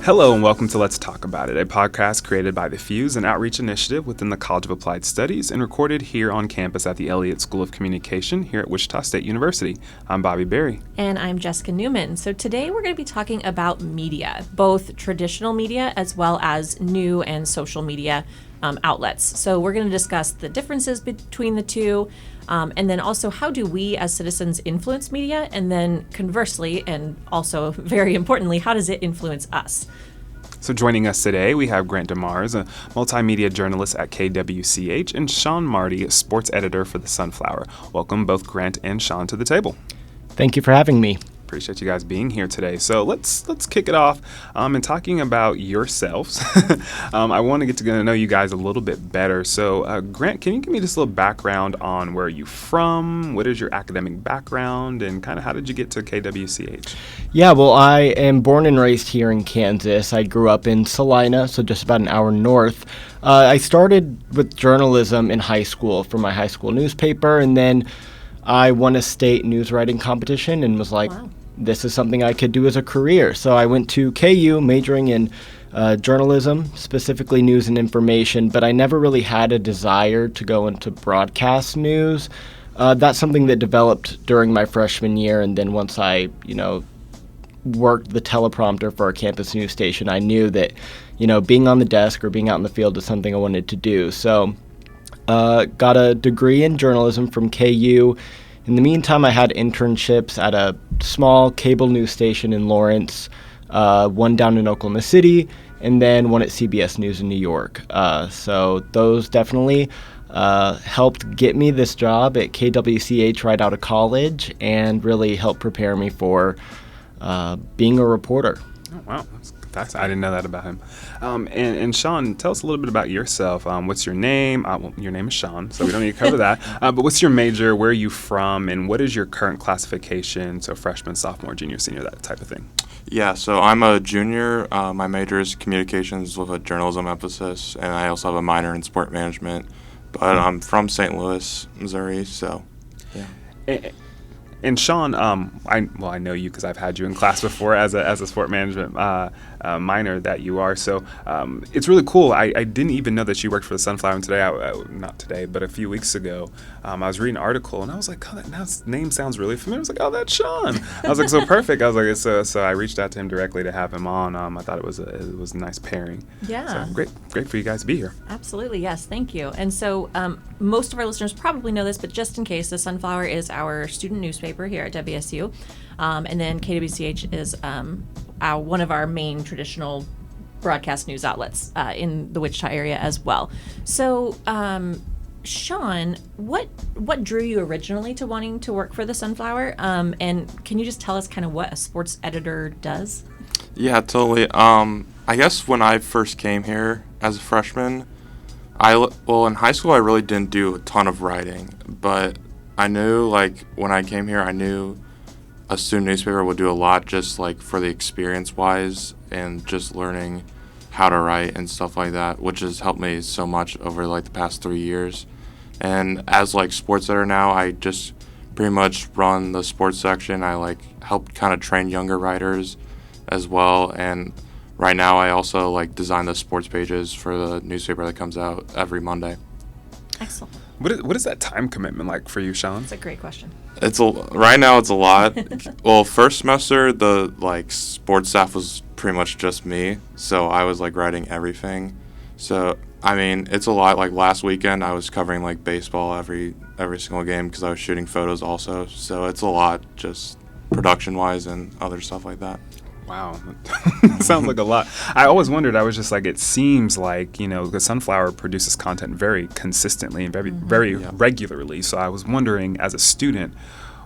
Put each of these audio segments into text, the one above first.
Hello and welcome to Let's Talk About It, a podcast created by the Fuse, an outreach initiative within the College of Applied Studies and recorded here on campus at the Elliott School of Communication here at Wichita State University. I'm Bobby Berry. And I'm Jessica Newman. So today we're going to be talking about media, both traditional media as well as new and social media outlets. So we're going to discuss the differences between the two, and then also how do we as citizens influence media, and then conversely, and also very importantly, how does it influence us? So joining us today, we have Grant DeMars, a multimedia journalist at KWCH, and Sean Marty, sports editor for The Sunflower. Welcome both Grant and Sean to the table. Thank you for having me. Appreciate you guys being here today. So let's kick it off and talking about yourselves. I want to get to know you guys a little bit better. So Grant, can you give me just a little background on where you're from? What is your academic background, and kind of how did you get to KWCH? Yeah, well, I am born and raised here in Kansas. I grew up in Salina, so just about an hour north. I started with journalism in high school for my high school newspaper, and then I won a state news writing competition and was like, wow, this is something I could do as a career. So I went to KU majoring in journalism, specifically news and information, but I never really had a desire to go into broadcast news. That's something that developed during my freshman year, and then once I, worked the teleprompter for our campus news station, I knew that, being on the desk or being out in the field is something I wanted to do. So got a degree in journalism from KU. In the meantime, I had internships at a small cable news station in Lawrence, one down in Oklahoma City, and then one at CBS News in New York. So those definitely helped get me this job at KWCH right out of college and really helped prepare me for being a reporter. Oh, wow. I didn't know that about him. And Sean, tell us a little bit about yourself. What's your name? Well, your name is Sean, so we don't need to cover that. But what's your major? Where are you from? And what is your current classification? So freshman, sophomore, junior, senior, that type of thing. Yeah, so I'm a junior. My major is communications with a journalism emphasis, and I also have a minor in sport management. But I'm from St. Louis, Missouri, so yeah. And Sean, I know you because I've had you in class before as a sport management minor that you are. So it's really cool. I didn't even know that you worked for the Sunflower. And today, not today, but a few weeks ago, I was reading an article and I was like, oh, that name sounds really familiar. I was like, oh, that's Sean. I was like, so perfect. I was like, so I reached out to him directly to have him on. I thought it was a nice pairing. Yeah. So great for you guys to be here. Absolutely. Yes. Thank you. And so most of our listeners probably know this, but just in case, the Sunflower is our student newspaper here at WSU, and then KWCH is one of our main traditional broadcast news outlets in the Wichita area as well. So, Sean, what drew you originally to wanting to work for the Sunflower? And can you just tell us kind of what a sports editor does? Yeah, totally. I guess when I first came here as a freshman, in high school I really didn't do a ton of writing, but I knew, when I came here, I knew a student newspaper would do a lot just, for the experience-wise and just learning how to write and stuff like that, which has helped me so much over, the past 3 years. And as, sports editor now, I just pretty much run the sports section. I, help kind of train younger writers as well. And right now, I also, design the sports pages for the newspaper that comes out every Monday. Excellent. What is that time commitment like for you, Sean? That's a great question. Right now it's a lot. Well, first semester the sports staff was pretty much just me, so I was writing everything. So I mean it's a lot. Last weekend I was covering baseball every single game because I was shooting photos also. So it's a lot just production wise and other stuff like that. Wow. Sounds like a lot. I always wondered, I was just it seems the Sunflower produces content very consistently and very regularly. So I was wondering, as a student,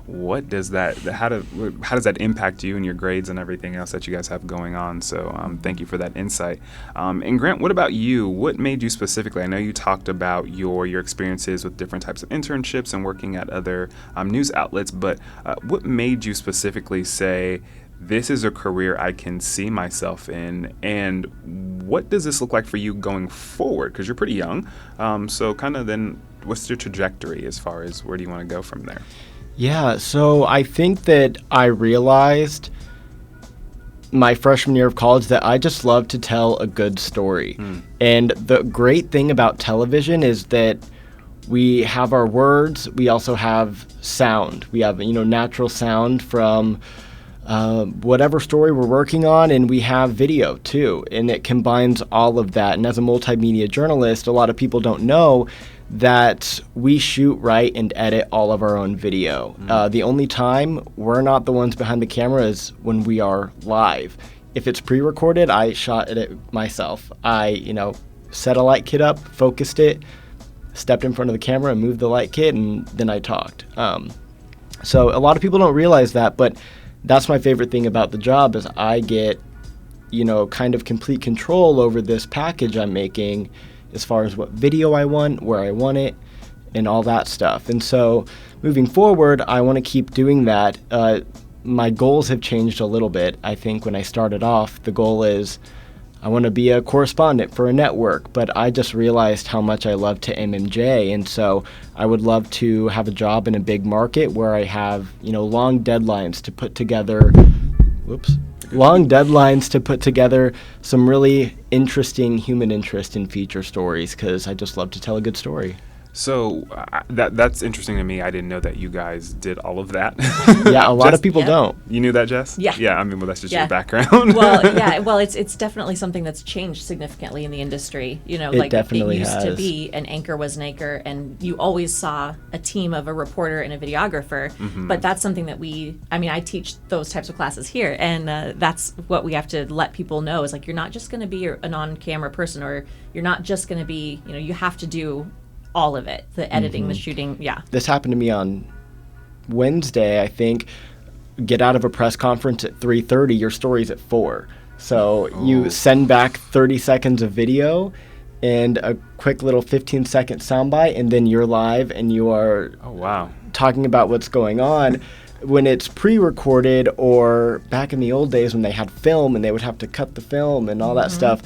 how does that impact you and your grades and everything else that you guys have going on? So thank you for that insight. And Grant, what about you? What made you specifically, I know you talked about your experiences with different types of internships and working at other news outlets, but what made you specifically say, this is a career I can see myself in, and what does this look like for you going forward? Because you're pretty young, so kind of then what's your trajectory as far as where do you want to go from there? Yeah, so I think that I realized my freshman year of college that I just love to tell a good story. And the great thing about television is that we have our words, we also have sound. We have, natural sound from whatever story we're working on, and we have video too. And it combines all of that. And as a multimedia journalist, a lot of people don't know that we shoot, write, and edit all of our own video. The only time we're not the ones behind the camera is when we are live. If it's pre-recorded, I shot it myself. I, set a light kit up, focused it, stepped in front of the camera and moved the light kit, and then I talked. So a lot of people don't realize that, but that's my favorite thing about the job is I get, kind of complete control over this package I'm making as far as what video I want, where I want it, and all that stuff. And so moving forward, I want to keep doing that. My goals have changed a little bit. I think when I started off, the goal is I want to be a correspondent for a network, but I just realized how much I love to MMJ, and so I would love to have a job in a big market where I have, long deadlines to put together some really interesting human interest in feature stories, because I just love to tell a good story. So that's interesting to me. I didn't know that you guys did all of that. Yeah, a lot of people don't. You knew that, Jess? Yeah. Yeah, I mean, well, that's just your background. Well, it's definitely something that's changed significantly in the industry. It definitely it used has. to be an anchor was an anchor, and you always saw a team of a reporter and a videographer. But that's something that I teach those types of classes here, and that's what we have to let people know is you're not just going to be an on-camera person, or you're not just going to be, you have to do all of it, the editing, the shooting. This happened to me on Wednesday, I think. Get out of a press conference at 3:30, your story's at 4. So you send back 30 seconds of video and a quick little 15-second soundbite, and then you're live and you are talking about what's going on. When it's pre-recorded, or back in the old days when they had film and they would have to cut the film and all that stuff,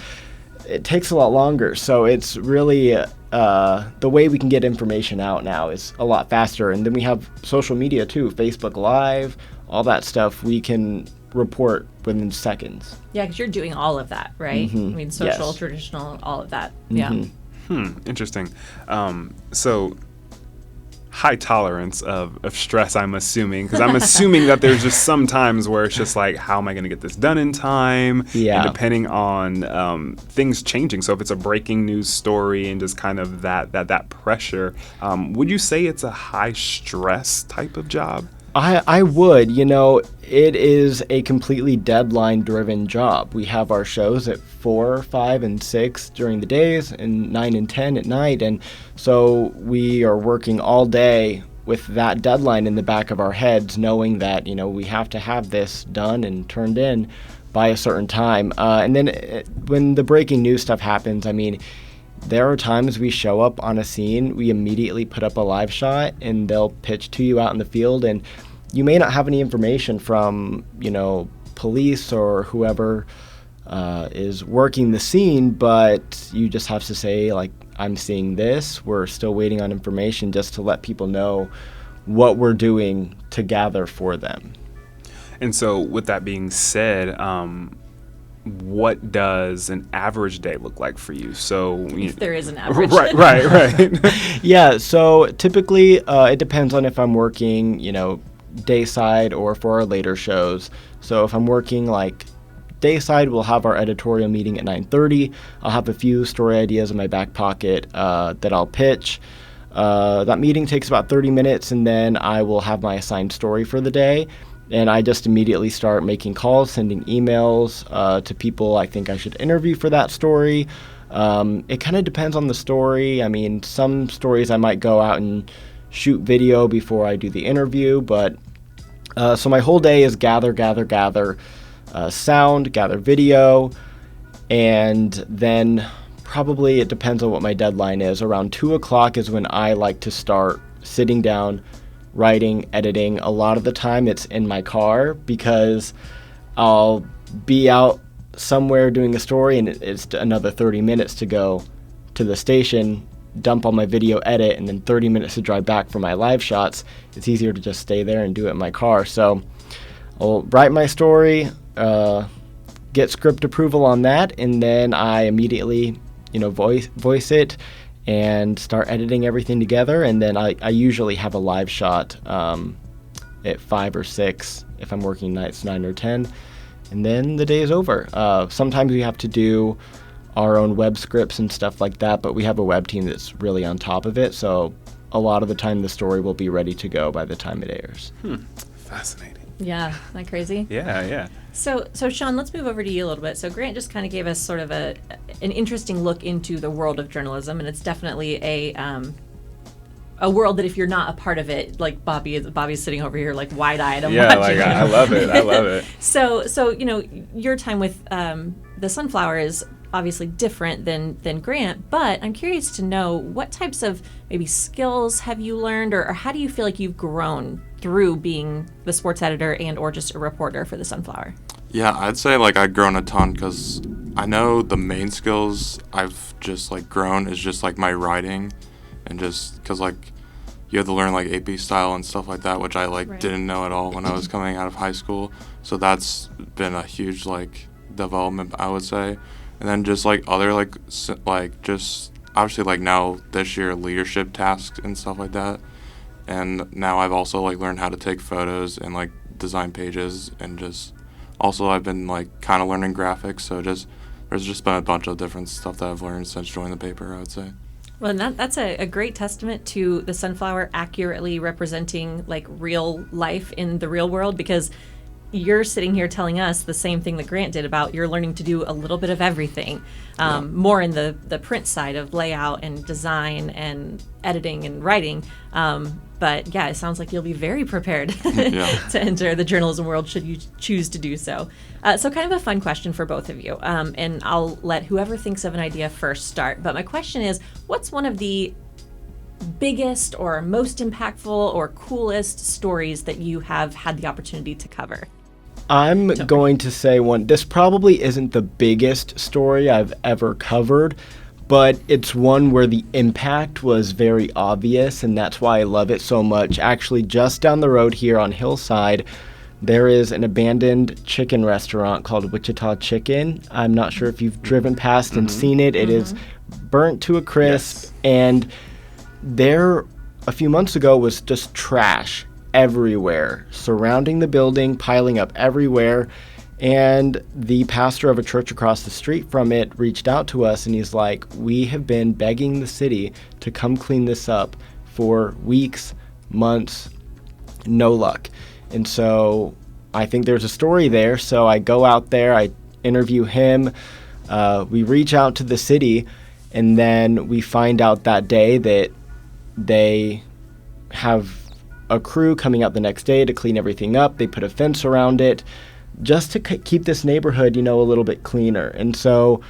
it takes a lot longer. So it's really the way we can get information out now is a lot faster. And then we have social media too, Facebook Live, all that stuff. We can report within seconds. Yeah, because you're doing all of that, right? Social, traditional, all of that. Yeah. Interesting. So high tolerance of stress, I'm assuming, because I'm assuming that there's just some times where it's just how am I going to get this done in time? Yeah. And depending on things changing. So if it's a breaking news story and just kind of that pressure, would you say it's a high stress type of job? I would. It is a completely deadline-driven job. We have our shows at 4, 5, and 6 during the days, and 9 and 10 at night, and so we are working all day with that deadline in the back of our heads, knowing that, we have to have this done and turned in by a certain time. And then when the breaking news stuff happens, there are times we show up on a scene, we immediately put up a live shot, and they'll pitch to you out in the field, and you may not have any information from, police or whoever is working the scene, but you just have to say, I'm seeing this. We're still waiting on information, just to let people know what we're doing to gather for them. And so with that being said, what does an average day look like for you? So if there is an average. Right. Yeah, so typically it depends on if I'm working, dayside or for our later shows. So if I'm working dayside, we'll have our editorial meeting at 9:30. I'll have a few story ideas in my back pocket that I'll pitch. That meeting takes about 30 minutes, and then I will have my assigned story for the day. And I just immediately start making calls, sending emails to people I think I should interview for that story. It kind of depends on the story. Some stories I might go out and shoot video before I do the interview, but so my whole day is gather sound, gather video, and then probably it depends on what my deadline is. Around 2 o'clock is when I like to start sitting down, writing, editing. A lot of the time it's in my car because I'll be out somewhere doing a story and it's another 30 minutes to go to the station, dump all my video, edit, and then 30 minutes to drive back for my live shots. It's easier to just stay there and do it in my car. So I'll write my story, get script approval on that, and then I immediately, voice it and start editing everything together. And then I usually have a live shot at 5 or 6 if I'm working nights, 9 or 10, and then the day is over. Sometimes we have to do our own web scripts and stuff like that, but we have a web team that's really on top of it, so a lot of the time the story will be ready to go by the time it airs. Fascinating. Yeah, isn't that crazy? Yeah. So Sean, let's move over to you a little bit. So Grant just kind of gave us sort of an interesting look into the world of journalism, and it's definitely a world that if you're not a part of it, like Bobby's sitting over here like wide-eyed. Watching. I love it. I love it. So your time with the Sunflower is obviously different than Grant, but I'm curious to know what types of maybe skills have you learned, or how do you feel like you've grown through being the sports editor and or just a reporter for the Sunflower? Yeah, I'd say like I've grown a ton because I know the main skills I've just like grown is just like my writing, and just because like you have to learn like AP style and stuff like that, which I like didn't know at all when I was coming out of high school. So that's been a huge like development, I would say. And then just like other like just obviously like now this year leadership tasks and stuff like that. And now I've also like learned how to take photos and like design pages, and just also I've been like kind of learning graphics. So there's just been a bunch of different stuff that I've learned since joining the paper, I would say. Well, and that's a great testament to the Sunflower accurately representing like real life in the real world, because you're sitting here telling us the same thing that Grant did about you're learning to do a little bit of everything, more in the print side of layout and design and editing and writing. But yeah, it sounds like you'll be very prepared to enter the journalism world should you choose to do so. So kind of a fun question for both of you. And I'll let whoever thinks of an idea first start. But my question is, what's one of the biggest or most impactful or coolest stories that you have had the opportunity to cover? I'm going to say one. This probably isn't the biggest story I've ever covered, but it's one where the impact was very obvious, and that's why I love it so much. Actually, just down the road here on Hillside, there is an abandoned chicken restaurant called Wichita Chicken. I'm not sure if you've driven past and seen it. It is burnt to a crisp, and there a few months ago was just trash everywhere surrounding the building, piling up everywhere. And the pastor of a church across the street from it reached out to us, and he's like, we have been begging the city to come clean this up for weeks, months, no luck. And so I think there's a story there. So I go out there, I interview him, we reach out to the city, and then we find out that day that they have a crew coming out the next day to clean everything up. They put a fence around it just to keep this neighborhood, a little bit cleaner. And so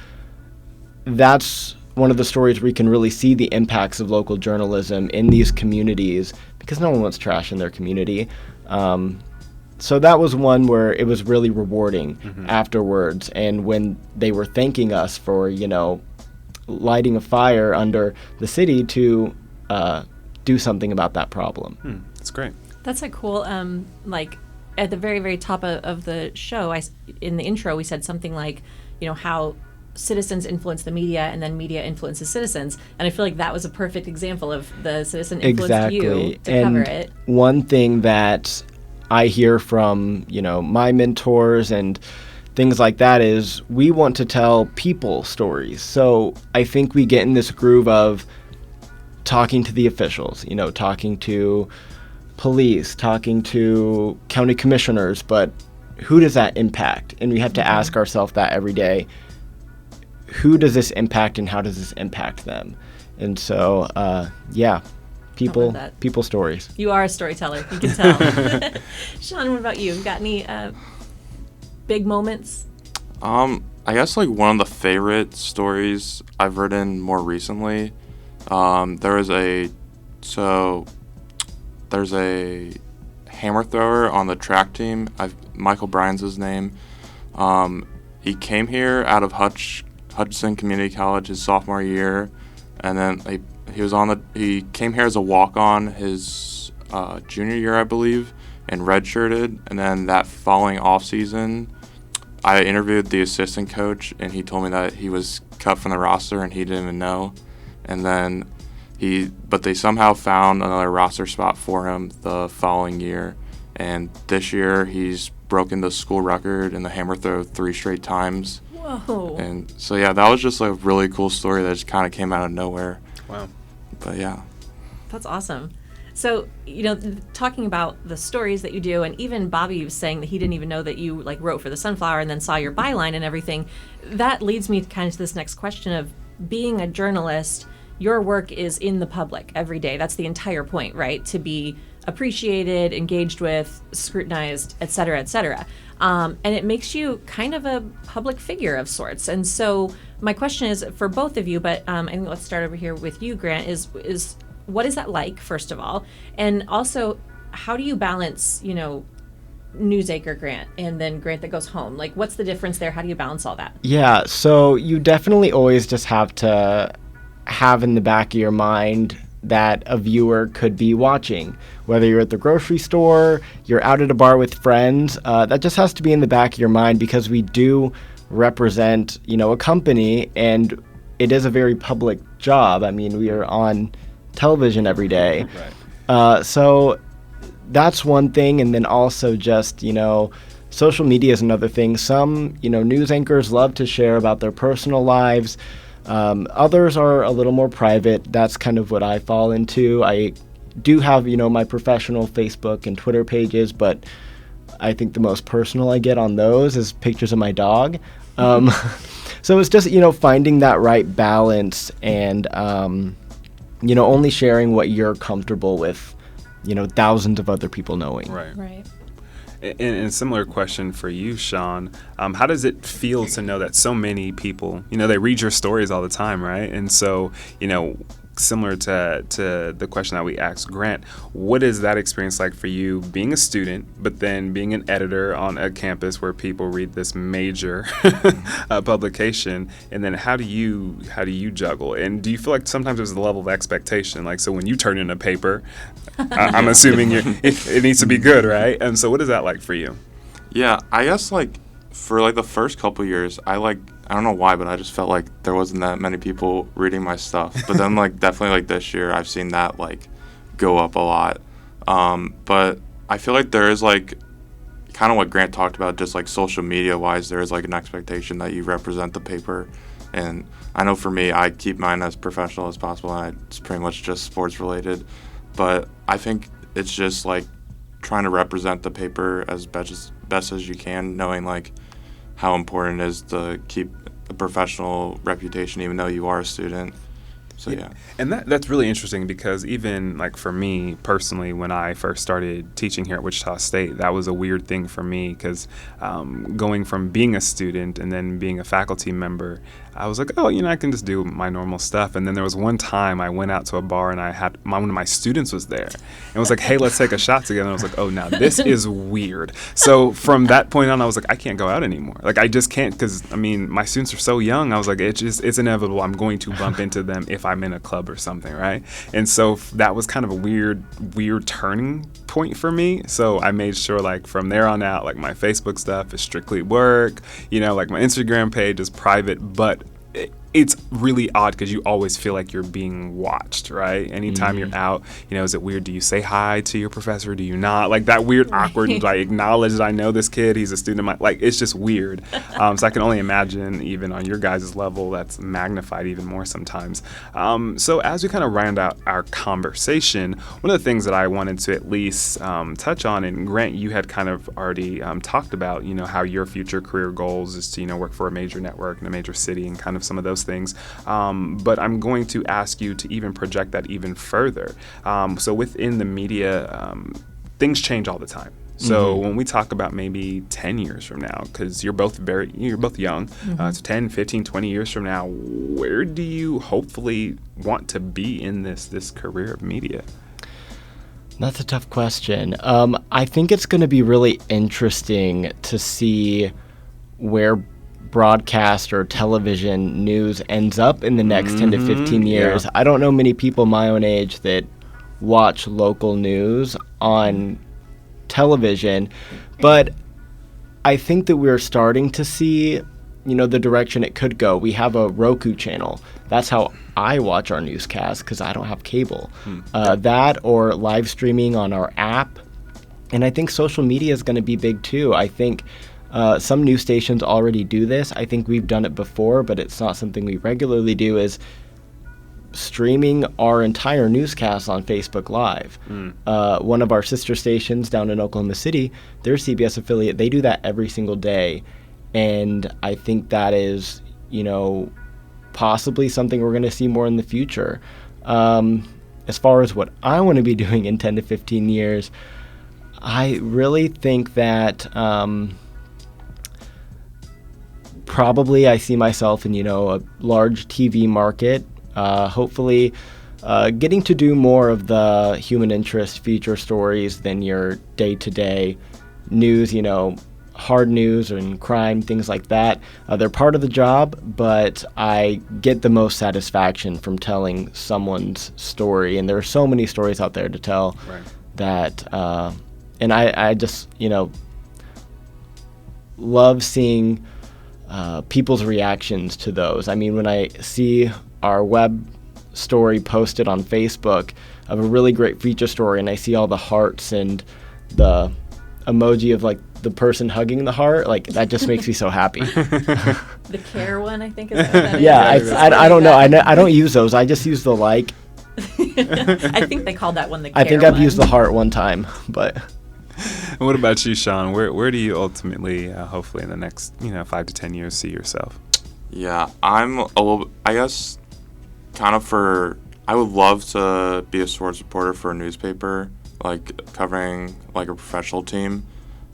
that's one of the stories where you can really see the impacts of local journalism in these communities, because no one wants trash in their community. So that was one where it was really rewarding afterwards. And when they were thanking us for, lighting a fire under the city to do something about that problem. That's great. That's a cool, at the very, very top of the show, in the intro, we said something like, how citizens influence the media and then media influences citizens. And I feel like that was a perfect example of the citizen influenced you to cover it. One thing that I hear from, my mentors and things like that is we want to tell people stories. So I think we get in this groove of talking to the officials, talking to police, talking to county commissioners, but who does that impact? And we have to ask ourselves that every day. Who does this impact, and how does this impact them? And so, people stories. You are a storyteller, you can tell. Sean, what about you? You got any big moments? I guess like one of the favorite stories I've written more recently, there's a hammer thrower on the track team. Michael Bryan's his name. He came here out of Hutchinson Community College his sophomore year, and then he came here as a walk-on his junior year, I believe, and redshirted. And then that following off season, I interviewed the assistant coach, and he told me that he was cut from the roster, and he didn't even know. And then but they somehow found another roster spot for him the following year. And this year, he's broken the school record in the hammer throw 3 straight times. Whoa. And so, yeah, that was just a really cool story that just kind of came out of nowhere. Wow. But, yeah. That's awesome. So, talking about the stories that you do, and even Bobby was saying that he didn't even know that you wrote for the Sunflower and then saw your byline and everything. That leads me kind of to this next question of being a journalist. Your work is in the public every day. That's the entire point, right? To be appreciated, engaged with, scrutinized, et cetera, et cetera. And it makes you kind of a public figure of sorts. And so my question is for both of you, but I think let's start over here with you, Grant, is what is that like, first of all? And also, how do you balance, Newsacre Grant and then Grant that goes home? What's the difference there? How do you balance all that? Yeah, so you definitely always just have to have in the back of your mind that a viewer could be watching. Whether you're at the grocery store, you're out at a bar with friends, that just has to be in the back of your mind because we do represent, a company, and it is a very public job. I mean, we are on television every day. Right. So that's one thing. And then also just, social media is another thing. Some, news anchors love to share about their personal lives. Others are a little more private. That's kind of what I fall into. I do have, my professional Facebook and Twitter pages, but I think the most personal I get on those is pictures of my dog. So it's just, finding that right balance and, only sharing what you're comfortable with, thousands of other people knowing. Right. And a similar question for you, Sean. How does it feel to know that so many people, they read your stories all the time, right? And so, similar to the question that we asked Grant, what is that experience like for you being a student, but then being an editor on a campus where people read this major publication? And then how do you juggle? And do you feel like sometimes there's a level of expectation? So when you turn in a paper, I'm assuming it needs to be good, right? And so what is that like for you? Yeah, I guess for the first couple years, I don't know why, but I just felt like there wasn't that many people reading my stuff. But then definitely this year, I've seen that go up a lot. But I feel like there is kind of what Grant talked about, just social media wise, there is an expectation that you represent the paper. And I know for me, I keep mine as professional as possible, and it's pretty much just sports related. But I think it's just trying to represent the paper as best as you can, knowing how important it is to keep a professional reputation even though you are a student. So yeah. And that's really interesting because even for me personally, when I first started teaching here at Wichita State, that was a weird thing for me because going from being a student and then being a faculty member, I was like, oh, I can just do my normal stuff. And then there was one time I went out to a bar and I had one of my students was there and was like, hey, let's take a shot together. And I was like, oh, now this is weird. So from that point on, I was like, I can't go out anymore. I just can't because, my students are so young. I was like, it's inevitable. I'm going to bump into them if I'm in a club or something, right? And so that was kind of a weird turning point for me. So I made sure from there on out, my Facebook stuff is strictly work, my Instagram page is private, but it's really odd because you always feel like you're being watched, right? Anytime you're out, is it weird? Do you say hi to your professor? Do you not? That weird, awkward, I acknowledge that I know this kid. He's a student of mine. It's just weird. So I can only imagine even on your guys' level, that's magnified even more sometimes. So as we kind of round out our conversation, one of the things that I wanted to at least touch on, and Grant, you had kind of already talked about, how your future career goals is to, work for a major network in a major city and kind of some of those things. But I'm going to ask you to even project that even further. So within the media, things change all the time. So when we talk about maybe 10 years from now, because you're both young, so 10, 15, 20 years from now, where do you hopefully want to be in this career of media? That's a tough question. I think it's going to be really interesting to see where broadcast or television news ends up in the next 10 to 15 years. Yeah. I don't know many people my own age that watch local news on television, but I think that we're starting to see, the direction it could go. We have a Roku channel. That's how I watch our newscast because I don't have cable. That or live streaming on our app. And I think social media is going to be big too. I think some news stations already do this. I think we've done it before, but it's not something we regularly do, is streaming our entire newscast on Facebook Live. One of our sister stations down in Oklahoma City, their CBS affiliate, they do that every single day. And I think that is, possibly something we're going to see more in the future. As far as what I want to be doing in 10 to 15 years, I really think that probably I see myself in, a large TV market, hopefully getting to do more of the human interest feature stories than your day-to-day news, hard news and crime, things like that. They're part of the job, but I get the most satisfaction from telling someone's story. And there are so many stories out there to tell that, and I just, love seeing people's reactions to those. I mean, when I see our web story posted on Facebook of a really great feature story and I see all the hearts and the emoji of like the person hugging the heart, like that just makes me so happy. The care one, I think, is what that is. Yeah, I don't know. I don't use those. I just use the like. I think they called that one the care I think I've used the heart one time, but. And what about you, Sean? Where do you ultimately, hopefully in the next 5 to 10 years, see yourself? Yeah, I'm a little, I guess, kind of I would love to be a sports reporter for a newspaper, like covering like a professional team.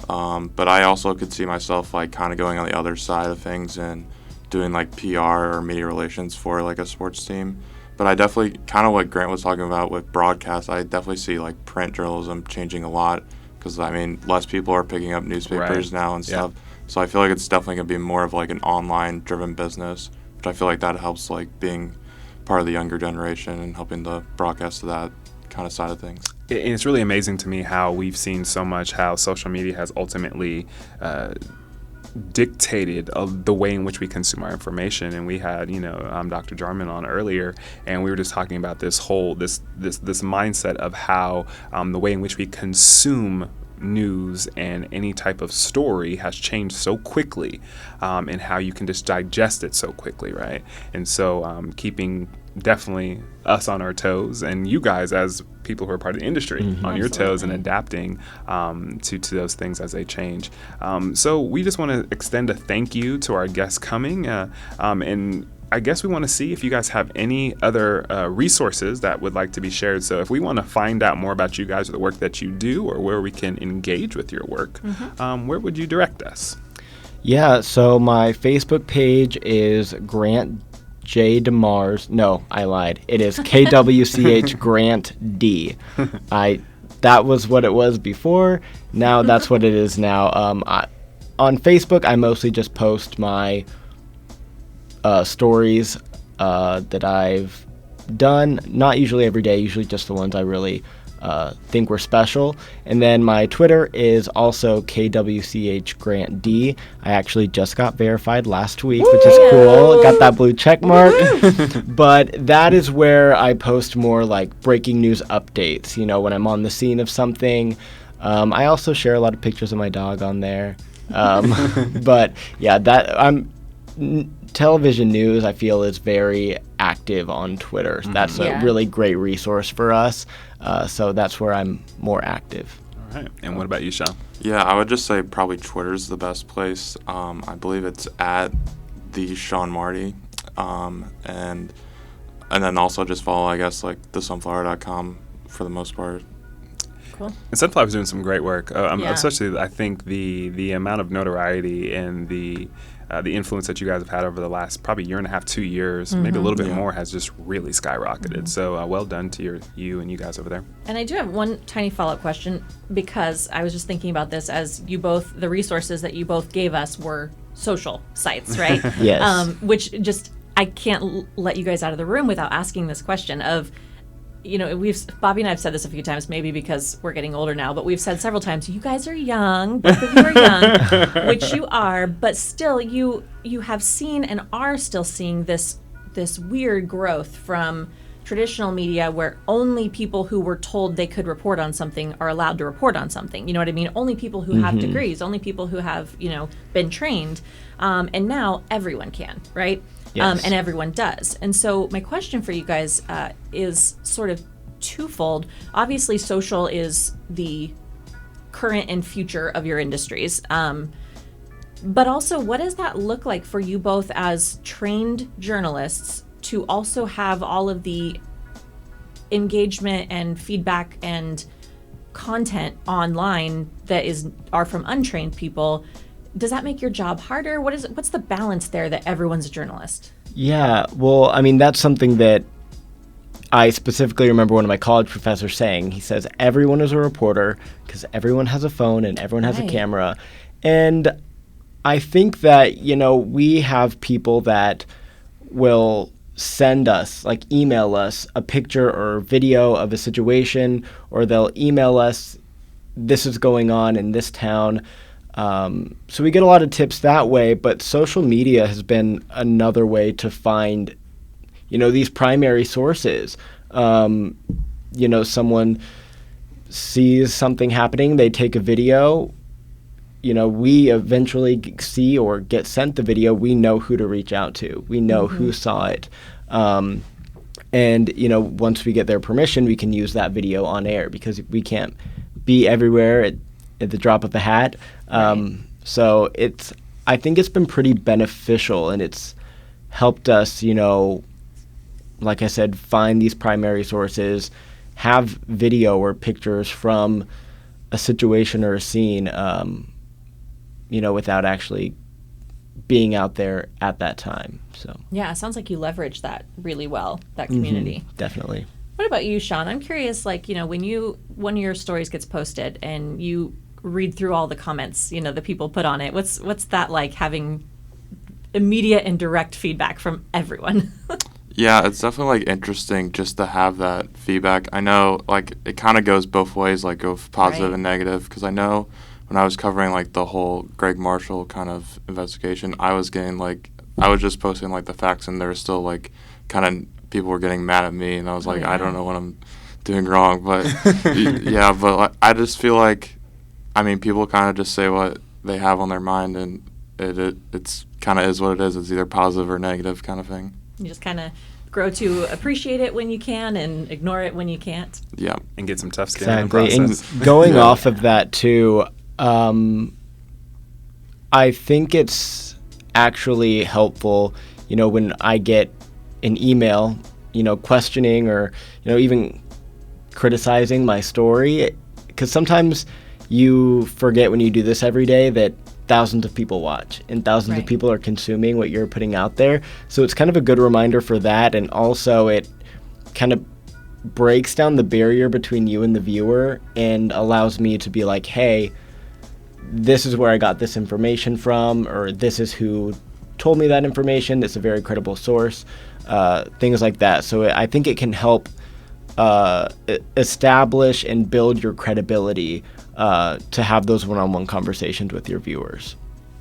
But I also could see myself like kind of going on the other side of things and doing like PR or media relations for like a sports team. But I definitely, kind of what Grant was talking about with broadcast, I definitely see like print journalism changing a lot because, I mean, less people are picking up newspapers now and stuff. So I feel like it's definitely going to be more of like an online-driven business, which I feel like that helps like being part of the younger generation and helping to broadcast to that kind of side of things. And it's really amazing to me how we've seen so much how social media has ultimately dictated the way in which we consume our information. And we had, Dr. Jarman on earlier, and we were just talking about this whole this mindset of how the way in which we consume news and any type of story has changed so quickly, and how you can just digest it so quickly, right? And so keeping definitely us on our toes, and you guys as people who are part of the industry on your toes and adapting to those things as they change. So we just want to extend a thank you to our guests coming, and I guess we want to see if you guys have any other resources that would like to be shared. So if we want to find out more about you guys or the work that you do, or where we can engage with your work, where would you direct us? Yeah, so my Facebook page is Grant J. DeMars. No, I lied. It is KWCH Grant D. That was what it was before. Now that's what it is now. On Facebook, I mostly just post my stories that I've done. Not usually every day, usually just the ones I really think were special. And then my Twitter is also KWCH Grant D. I actually just got verified last week, which is cool. Got that blue check mark. But that is where I post more like breaking news updates, when I'm on the scene of something. I also share a lot of pictures of my dog on there. But yeah, television news, I feel, is very active on Twitter. That's a really great resource for us. So that's where I'm more active. All right. And what about you, Sean? Yeah, I would just say probably Twitter's the best place. I believe it's at the Sean Marty. And then also just follow, I guess, like thesunflower.com for the most part. Cool. And Sunflower's doing some great work. Especially, I think the amount of notoriety and the influence that you guys have had over the last probably year and a half, 2 years, maybe a little bit more, has just really skyrocketed. So well done to you and you guys over there. And I do have one tiny follow-up question, because I was just thinking about this as you both, the resources that you both gave us were social sites, right? Yes. Which just, I can't let you guys out of the room without asking this question of, Bobby and I have said this a few times, maybe because we're getting older now, but we've said several times, you guys are young, both of you are young, which you are, but still you have seen and are still seeing this weird growth from traditional media where only people who were told they could report on something are allowed to report on something. You know what I mean? Only people who have degrees, only people who have, been trained. And now everyone can, right? Yes. And everyone does. And so my question for you guys is sort of twofold. Obviously, social is the current and future of your industries. But also, what does that look like for you both as trained journalists to also have all of the engagement and feedback and content online that are from untrained people? Does that make your job harder? What's the balance there that everyone's a journalist? Yeah, well, I mean, that's something that I specifically remember one of my college professors saying. He says, everyone is a reporter because everyone has a phone and everyone has a camera. And I think that, we have people that will send us, like email us a picture or video of a situation, or they'll email us, this is going on in this town. So we get a lot of tips that way, but social media has been another way to find, these primary sources. Someone sees something happening, they take a video, we eventually see or get sent the video, we know who to reach out to. We know who saw it. And, once we get their permission, we can use that video on air because we can't be everywhere at the drop of a hat. Right. So I think it's been pretty beneficial, and it's helped us, like I said, find these primary sources, have video or pictures from a situation or a scene, without actually being out there at that time. So yeah, it sounds like you leverage that really well, that community. Definitely. What about you, Sean? I'm curious, when one of your stories gets posted and you read through all the comments, the people put on it, what's that like, having immediate and direct feedback from everyone? Yeah, it's definitely interesting just to have that feedback. I know it kind of goes both ways, go positive Right. and negative, because I know when I was covering the whole Greg Marshall kind of investigation, I was getting I was just posting the facts, and there was still kind of people were getting mad at me, and I was like, I don't know what I'm doing wrong, but yeah, but I just feel people kind of just say what they have on their mind, and it's kind of is what it is. It's either positive or negative kind of thing. You just kind of grow to appreciate it when you can and ignore it when you can't. Yeah. And get some tough skin in the Exactly. process. And going off of that too, I think it's actually helpful, when I get an email, questioning or, even criticizing my story, because sometimes you forget when you do this every day that thousands of people watch and thousands of people are consuming what you're putting out there. So it's kind of a good reminder for that. And also it kind of breaks down the barrier between you and the viewer and allows me to be like, hey, this is where I got this information from, or this is who told me that information. It's a very credible source, things like that. So I think it can help establish and build your credibility to have those one-on-one conversations with your viewers.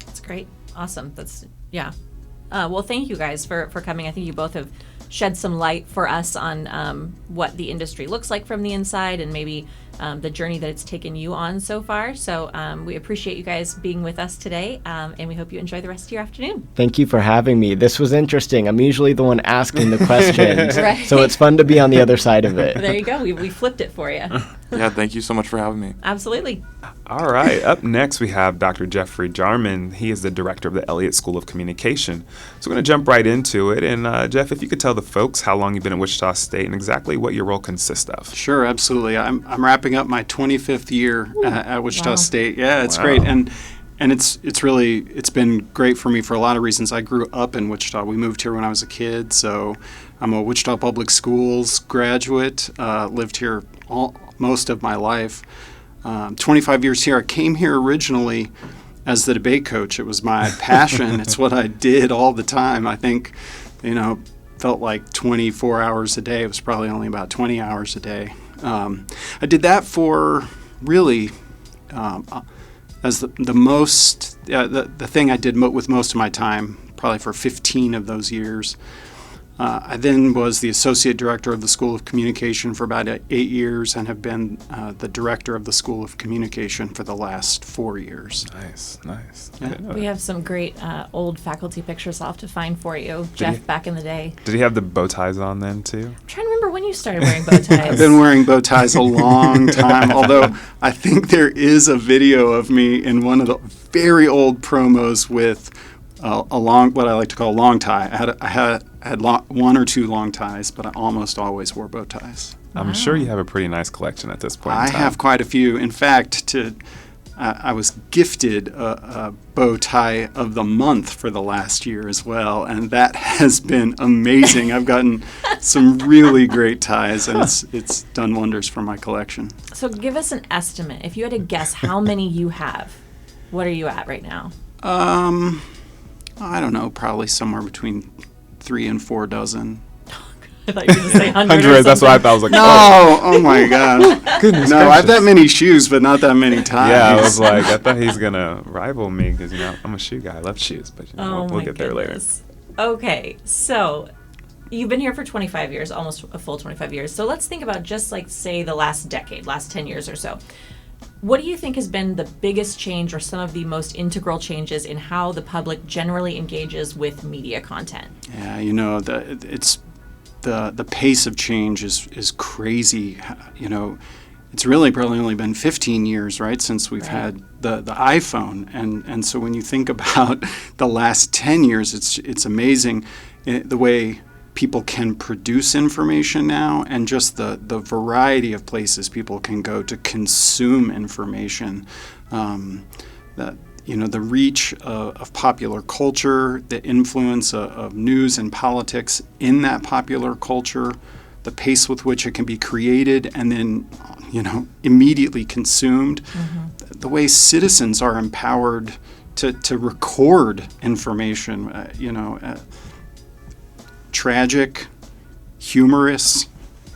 That's great. Awesome. Yeah. Well, thank you guys for coming. I think you both have shed some light for us on what the industry looks like from the inside, and maybe the journey that it's taken you on so far. So we appreciate you guys being with us today, and we hope you enjoy the rest of your afternoon. Thank you for having me. This was interesting. I'm usually the one asking the questions, Right. so it's fun to be on the other side of it. There you go. We flipped it for you. Yeah, thank you so much for having me. Absolutely. All right. Up next, we have Dr. Jeffrey Jarman. He is the director of the Elliott School of Communication. So we're going to jump right into it. And Jeff, if you could tell the folks how long you've been at Wichita State and exactly what your role consists of. Sure, absolutely. I'm wrapping up my 25th year at Wichita Wow. State. Yeah, it's Wow. great, and it's been great for me for a lot of reasons. I grew up in Wichita. We moved here when I was a kid, so I'm a Wichita Public Schools graduate. Lived here most of my life. 25 years here. I came here originally as the debate coach. It was my passion. It's what I did all the time. I think, felt like 24 hours a day. It was probably only about 20 hours a day. I did that for really as the thing I did with most of my time, probably for 15 of those years. I then was the associate director of the School of Communication for about 8 years and have been the director of the School of Communication for the last 4 years. Nice. I Yeah. didn't know We that. have some great old faculty pictures I'll have to find for you, Jeff, you- back in the day. Did he have the bow ties on then too? I'm trying to remember when you started wearing bow ties. I've been wearing bow ties a long time, although I think there is a video of me in one of the very old promos with a long, what I like to call a long tie. I had one or two long ties, but I almost always wore bow ties. I'm sure you have a pretty nice collection at this point. I in time. have quite a few. In fact, I was gifted a bow tie of the month for the last year as well, and that has been amazing. I've gotten some really great ties, and it's done wonders for my collection. So give us an estimate. If you had to guess how many you have, what are you at right now? I don't know, probably somewhere between 3 and 4 dozen. I thought you were going to say 100 or Hundreds. That's what I something. thought. I was like, No, oh my God. goodness No, I have that gracious. many shoes, but not that many ties. Yeah, I was like, I thought he's gonna rival me because I'm a shoe guy. I love shoes, but Oh we'll my get there later. goodness. Okay, so you've been here for 25 years, almost a full 25 years. So let's think about just like, say, the last decade, last 10 years or so. What do you think has been the biggest change or some of the most integral changes in how the public generally engages with media content? Yeah, the pace of change is crazy. It's really probably only been 15 years, right, since we've had the iPhone, and so when you think about the last 10 years, it's amazing the way people can produce information now, and just the variety of places people can go to consume information. The reach of popular culture, the influence of news and politics in that popular culture, the pace with which it can be created and then, immediately consumed, the way citizens are empowered to record information, tragic, humorous,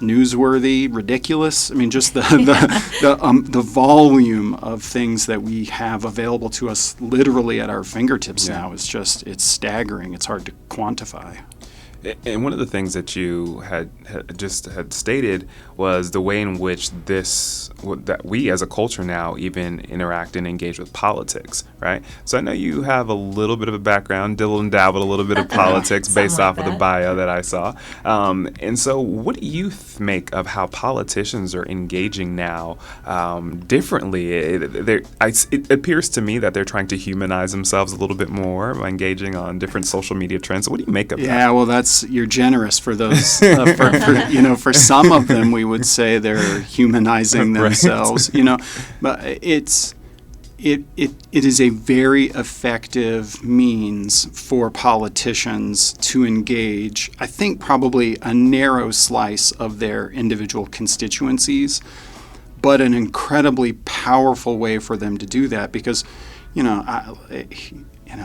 newsworthy, ridiculous. I mean, just the volume of things that we have available to us literally at our fingertips now is it's staggering. It's hard to quantify. And one of the things that you had stated was the way in which that we as a culture now even interact and engage with politics, right? So I know you have a little bit of a background, dabbled a little bit of politics based off of the bio that I saw. And so what do you make of how politicians are engaging now differently? It appears to me that they're trying to humanize themselves a little bit more by engaging on different social media trends. So what do you make of that? Yeah, well, you're generous for those. For some of them, we would say they're humanizing Right. themselves. But it is a very effective means for politicians to engage. I think probably a narrow slice of their individual constituencies, but an incredibly powerful way for them to do that because,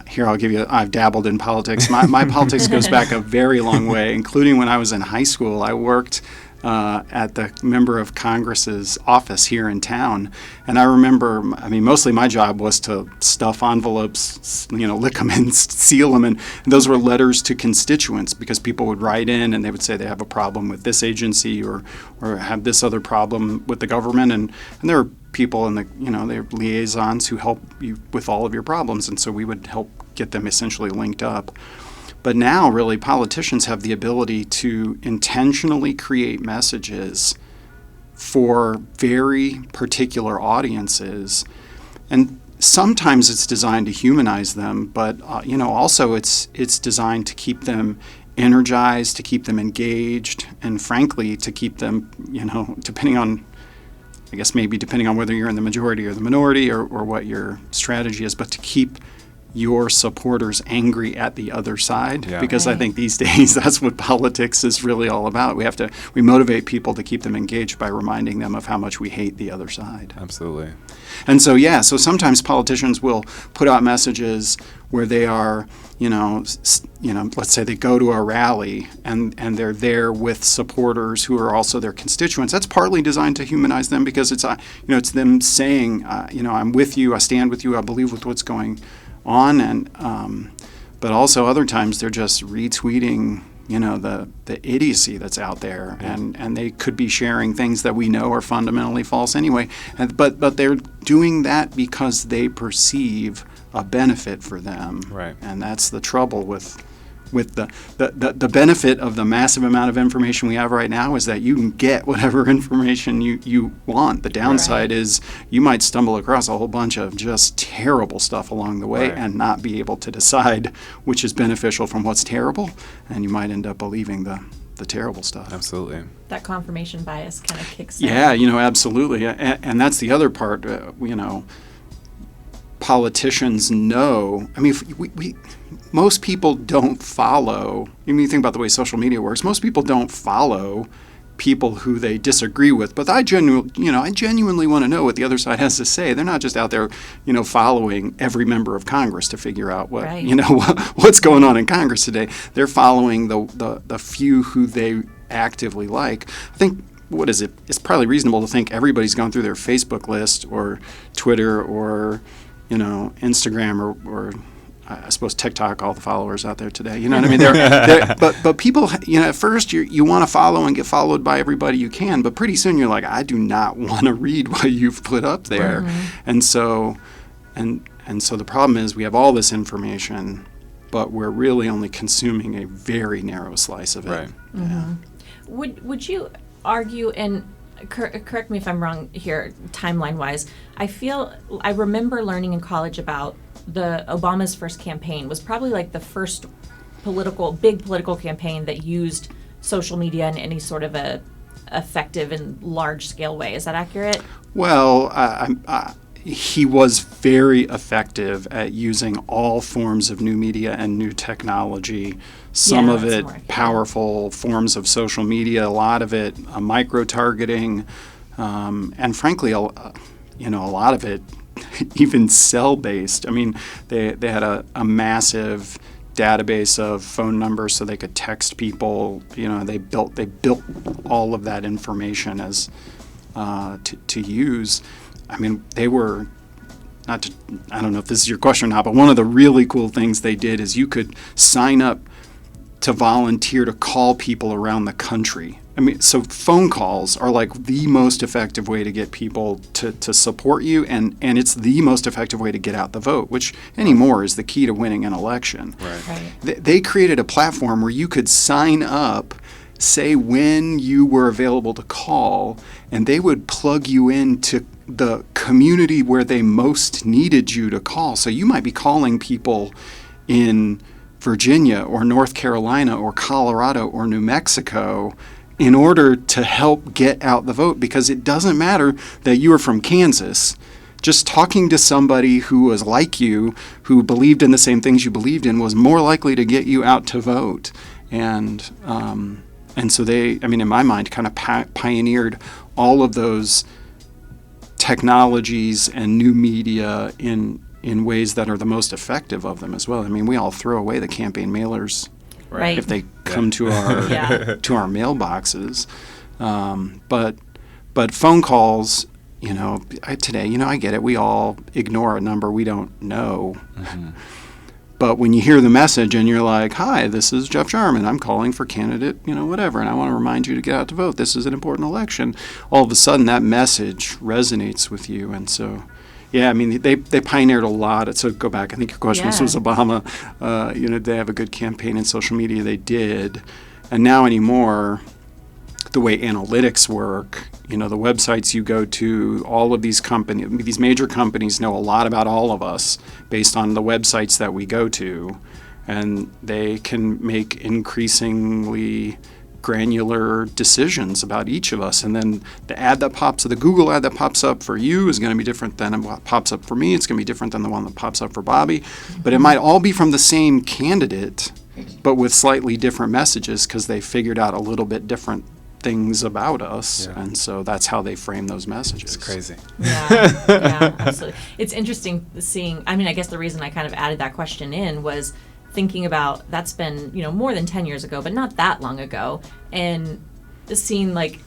here I've dabbled in politics. My politics goes back a very long way, including when I was in high school. I worked at the member of Congress's office here in town. And I remember, mostly my job was to stuff envelopes, lick them and seal them. And those were letters to constituents because people would write in and they would say they have a problem with this agency or have this other problem with the government. And there are people in they're liaisons who help you with all of your problems. And so we would help get them essentially linked up. But now, really, politicians have the ability to intentionally create messages for very particular audiences. And sometimes it's designed to humanize them, but, also it's designed to keep them energized, to keep them engaged, and frankly, to keep them, depending on whether you're in the majority or the minority or what your strategy is, but to keep your supporters angry at the other side, because I think these days that's what politics is really all about. We motivate people to keep them engaged by reminding them of how much we hate the other side. Absolutely. And so sometimes politicians will put out messages where they are, let's say they go to a rally and they're there with supporters who are also their constituents. That's partly designed to humanize them because it's them saying, I'm with you, I stand with you, I believe with what's going on, and but also other times they're just retweeting the idiocy that's out there, and they could be sharing things that we know are fundamentally false anyway. But they're doing that because they perceive a benefit for them, right? And that's the trouble with the benefit of the massive amount of information we have right now is that you can get whatever information you want. The downside is you might stumble across a whole bunch of just terrible stuff along the way and not be able to decide which is beneficial from what's terrible, and you might end up believing the terrible stuff. Absolutely. That confirmation bias kind of kicks in. Yeah, absolutely. And that's the other part, politicians know. I mean, most people don't follow. You think about the way social media works. Most people don't follow people who they disagree with. But I genuinely want to know what the other side has to say. They're not just out there, following every member of Congress to figure out what what's going on in Congress today. They're following the few who they actively like. I think. What is it? It's probably reasonable to think everybody's gone through their Facebook list or Twitter or Instagram or I suppose TikTok, all the followers out there today. You know what I mean? But people, at first you want to follow and get followed by everybody you can, but pretty soon you're like, I do not want to read what you've put up there. And so the problem is we have all this information, but we're really only consuming a very narrow slice of it. Right. Yeah. Would you argue, and correct me if I'm wrong here, timeline-wise, I remember learning in college about Obama's first campaign was probably like the first big political campaign that used social media in any sort of a effective and large-scale way. Is that accurate? Well, he was very effective at using all forms of new media and new technology. Some of it powerful forms of social media, a lot of it micro-targeting, and frankly, a lot of it even cell-based. I mean, they had a massive database of phone numbers so they could text people. They built all of that information as to use. I mean, they were I don't know if this is your question or not, but one of the really cool things they did is you could sign up to volunteer to call people around the country. I mean, so phone calls are like the most effective way to get people to support you, and it's the most effective way to get out the vote, which anymore is the key to winning an election. Right. They created a platform where you could sign up, say when you were available to call, and they would plug you into the community where they most needed you to call. So you might be calling people in Virginia or North Carolina or Colorado or New Mexico in order to help get out the vote, because it doesn't matter that you are from Kansas. Just talking to somebody who was like you, who believed in the same things you believed in, was more likely to get you out to vote. And so they, I mean, in my mind, kind of pioneered all of those technologies and new media in ways that are the most effective of them as well. I mean, we all throw away the campaign mailers Right. if they come to our to our mailboxes. But phone calls, today, I get it. We all ignore a number we don't know. Mm-hmm. But when you hear the message and you're like, "Hi, this is Jeff Jarman. I'm calling for candidate, whatever, and I want to remind you to get out to vote. This is an important election." All of a sudden, that message resonates with you, and so. Yeah, I mean, they pioneered a lot. So go back. I think your question was Obama. They have a good campaign in social media. They did. And now anymore, the way analytics work, the websites you go to, all of these companies, these major companies know a lot about all of us based on the websites that we go to. And they can make increasingly granular decisions about each of us, and then the Google ad that pops up for you is going to be different than what pops up for me. It's going to be different than the one that pops up for Bobby, but it might all be from the same candidate, but with slightly different messages because they figured out a little bit different things about us, Yeah. and so that's how they frame those messages. It's crazy. Yeah, absolutely. It's interesting seeing. I mean, I guess the reason I kind of added that question in was thinking about that's been more than 10 years ago, but not that long ago, and seeing like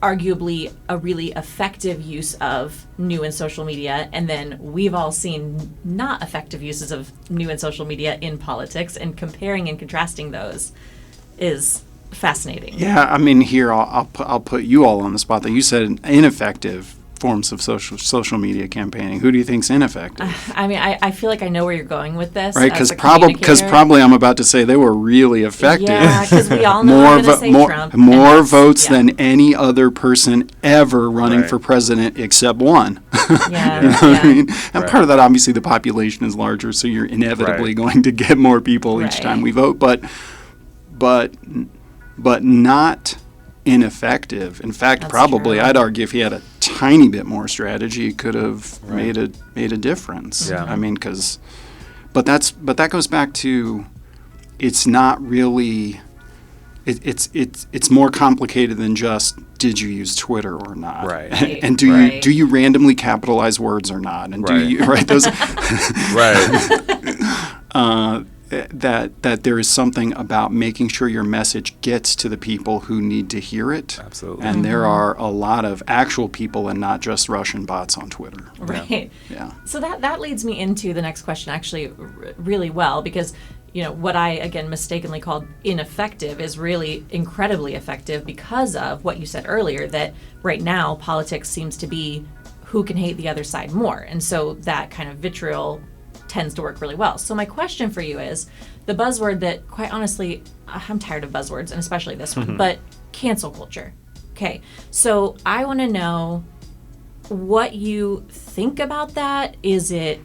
arguably a really effective use of new and social media, and then we've all seen not effective uses of new and social media in politics, and comparing and contrasting those is fascinating. Yeah, I mean, here I'll put you all on the spot. That you said ineffective forms of social media campaigning. Who do you think's ineffective? I mean, I feel like I know where you're going with this. Right, as because a communicator. probably I'm about to say they were really effective. Yeah, because we all know I'm going to say Trump. and more that's- votes yeah. than any other person ever running Right. for president except one. Yeah, You know what I yeah. mean? And Right. part of that, obviously, the population is larger, so you're inevitably Right. going to get more people each Right. time we vote. But not ineffective. In fact, That's probably true. I'd argue if he had a tiny bit more strategy, he could have Right. made a difference. Yeah. I mean, but that goes back to it's not really. It's more complicated than just did you use Twitter or not, Right. and Right. do you randomly capitalize words or not, and do Right. you right those Right. that there is something about making sure your message gets to the people who need to hear it. Absolutely. And there are a lot of actual people and not just Russian bots on Twitter. Right. Yeah. So that leads me into the next question actually really well, because what I again mistakenly called ineffective is really incredibly effective because of what you said earlier, that right now politics seems to be who can hate the other side more, and so that kind of vitriol tends to work really well. So my question for you is the buzzword that, quite honestly, I'm tired of buzzwords, and especially this one, but cancel culture. Okay, so I want to know what you think about that. Is it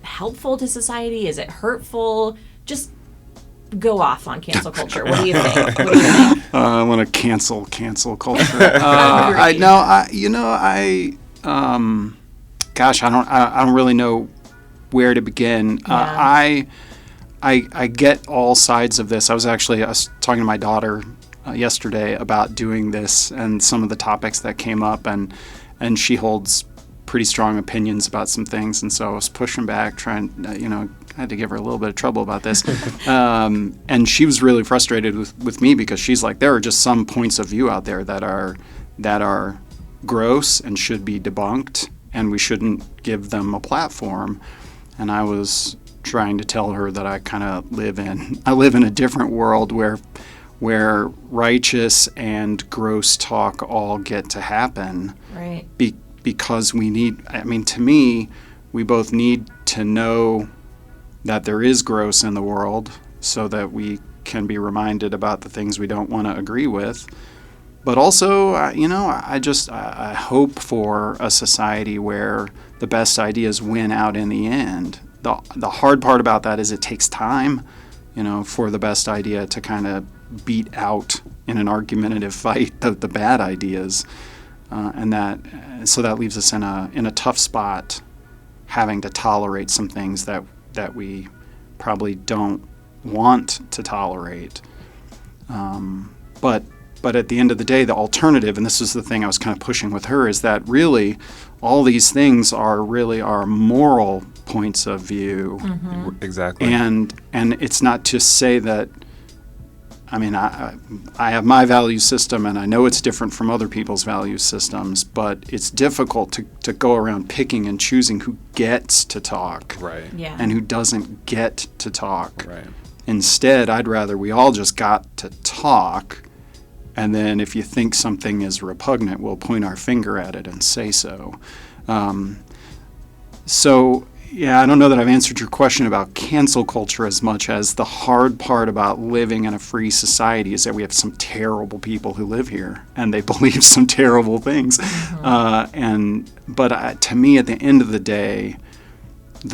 helpful to society? Is it hurtful? Just go off on cancel culture. What do you think? What do you think? I want to cancel culture. Gosh, I don't really know where to begin. Yeah. I get all sides of this. I was talking to my daughter yesterday about doing this and some of the topics that came up, and she holds pretty strong opinions about some things, and so I was pushing back, trying, I had to give her a little bit of trouble about this. And she was really frustrated with me because she's like, there are just some points of view out there that are gross and should be debunked, and we shouldn't give them a platform. And I was trying to tell her that I kind of live in a different world where righteous and gross talk all get to happen. Right. Because to me, we both need to know that there is gross in the world so that we can be reminded about the things we don't want to agree with. But also, I hope for a society where the best ideas win out in the end. The hard part about that is it takes time, for the best idea to kind of beat out in an argumentative fight the bad ideas. So that leaves us in a tough spot, having to tolerate some things that we probably don't want to tolerate. But at the end of the day, the alternative, and this is the thing I was kind of pushing with her, is that really all these things are really our moral points of view. Mm-hmm. Exactly. And it's not to say that, I have my value system, and I know it's different from other people's value systems, but it's difficult to go around picking and choosing who gets to talk Right. Yeah. and who doesn't get to talk. Right. Instead, I'd rather we all just got to talk, and then if you think something is repugnant, we'll point our finger at it and say so. Yeah, I don't know that I've answered your question about cancel culture as much as the hard part about living in a free society is that we have some terrible people who live here, and they believe some terrible things. But to me, at the end of the day,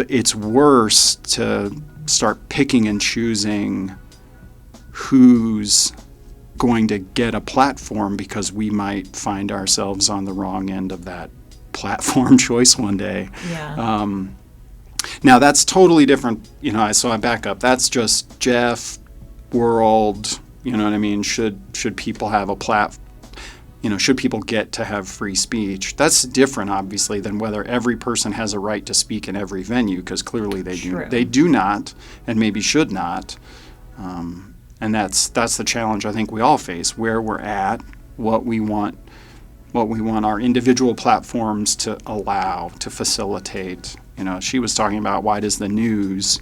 it's worse to start picking and choosing who's going to get a platform because we might find ourselves on the wrong end of that platform choice one day. Yeah. Now that's totally different, so I back up. That's just Jeff, world, You know what I mean? Should people have a should people get to have free speech? That's different, obviously, than whether every person has a right to speak in every venue, because clearly they do not, and maybe should not. And that's the challenge I think we all face, where we're at, what we want our individual platforms to allow, to facilitate. She was talking about, why does the news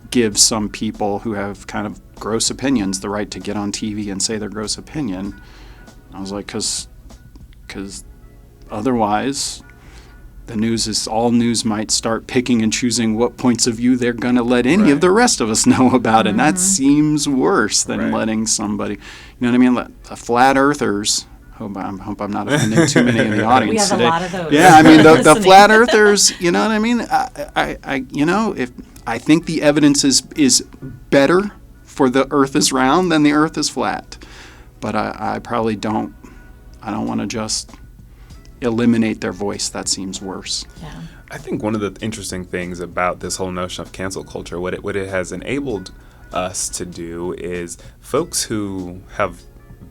give some people who have kind of gross opinions the right to get on TV and say their gross opinion? I was like, because otherwise all news might start picking and choosing what points of view they're going to let any of the rest of us know about. And that seems worse than letting somebody, you know what I mean? The flat earthers, hope I'm not offending too many in the audience we have today. a lot of those. Yeah, I mean, the flat earthers, you know what I mean? I think the evidence is better for the earth is round than the earth is flat. But I probably don't want to just eliminate their voice. That seems worse. Yeah. I think one of the interesting things about this whole notion of cancel culture, what it has enabled us to do, is folks who have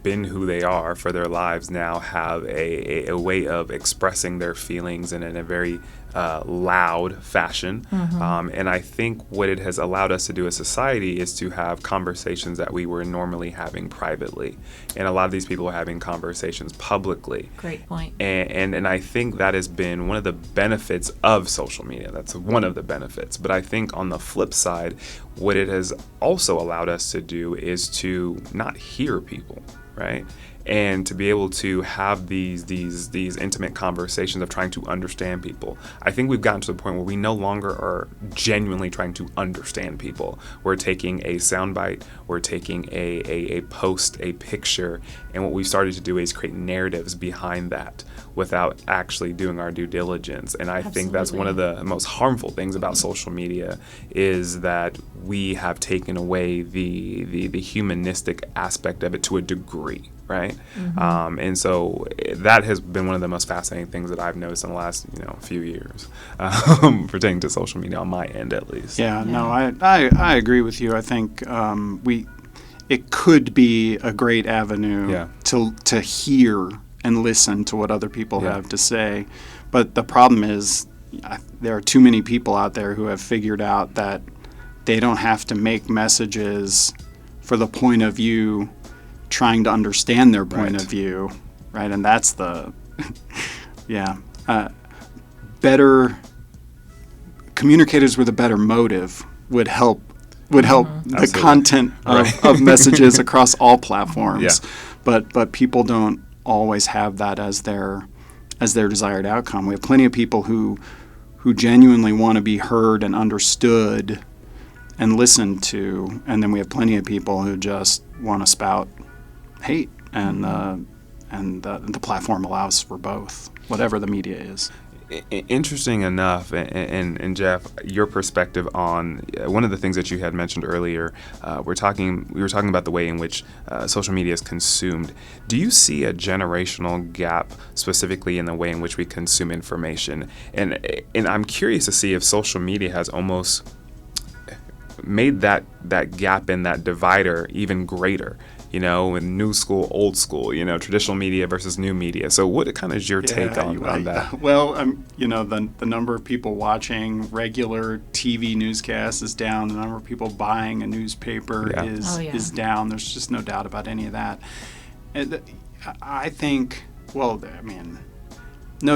been who they are for their lives now have a way of expressing their feelings in a very loud fashion. And I think what it has allowed us to do as society is to have conversations that we were normally having privately. And a lot of these people are having conversations publicly. Great point. And I think that has been one of the benefits of social media. That's one of the benefits. But I think on the flip side, what it has also allowed us to do is to not hear people, right? And to be able to have these intimate conversations of trying to understand people. I think we've gotten to the point where we no longer are genuinely trying to understand people. We're taking a soundbite, we're taking a post, a picture, and what we've started to do is create narratives behind that without actually doing our due diligence. And I think that's one of the most harmful things about social media, is that we have taken away the humanistic aspect of it to a degree. Right, and so that has been one of the most fascinating things that I've noticed in the last few years, pertaining to social media on my end at least. Yeah, no, I agree with you. I think it could be a great avenue to hear and listen to what other people have to say, but the problem is there are too many people out there who have figured out that they don't have to make messages for the point of view, trying to understand their point of view, right? And that's the, better communicators with a better motive would help the Absolutely. content of messages across all platforms. Yeah. But people don't always have that as their desired outcome. We have plenty of people who genuinely want to be heard and understood and listened to, and then we have plenty of people who just want to spout hate, and the platform allows for both, whatever the media is. Interesting enough, and Jeff, your perspective on one of the things that you had mentioned earlier. We were talking about the way in which social media is consumed. Do you see a generational gap specifically in the way in which we consume information? And I'm curious to see if social media has almost made that gap in that divider even greater. In new school, old school, traditional media versus new media. So what kind of is your take on that? Well, the number of people watching regular TV newscasts is down. The number of people buying a newspaper is down. There's just no doubt about any of that. And I think, no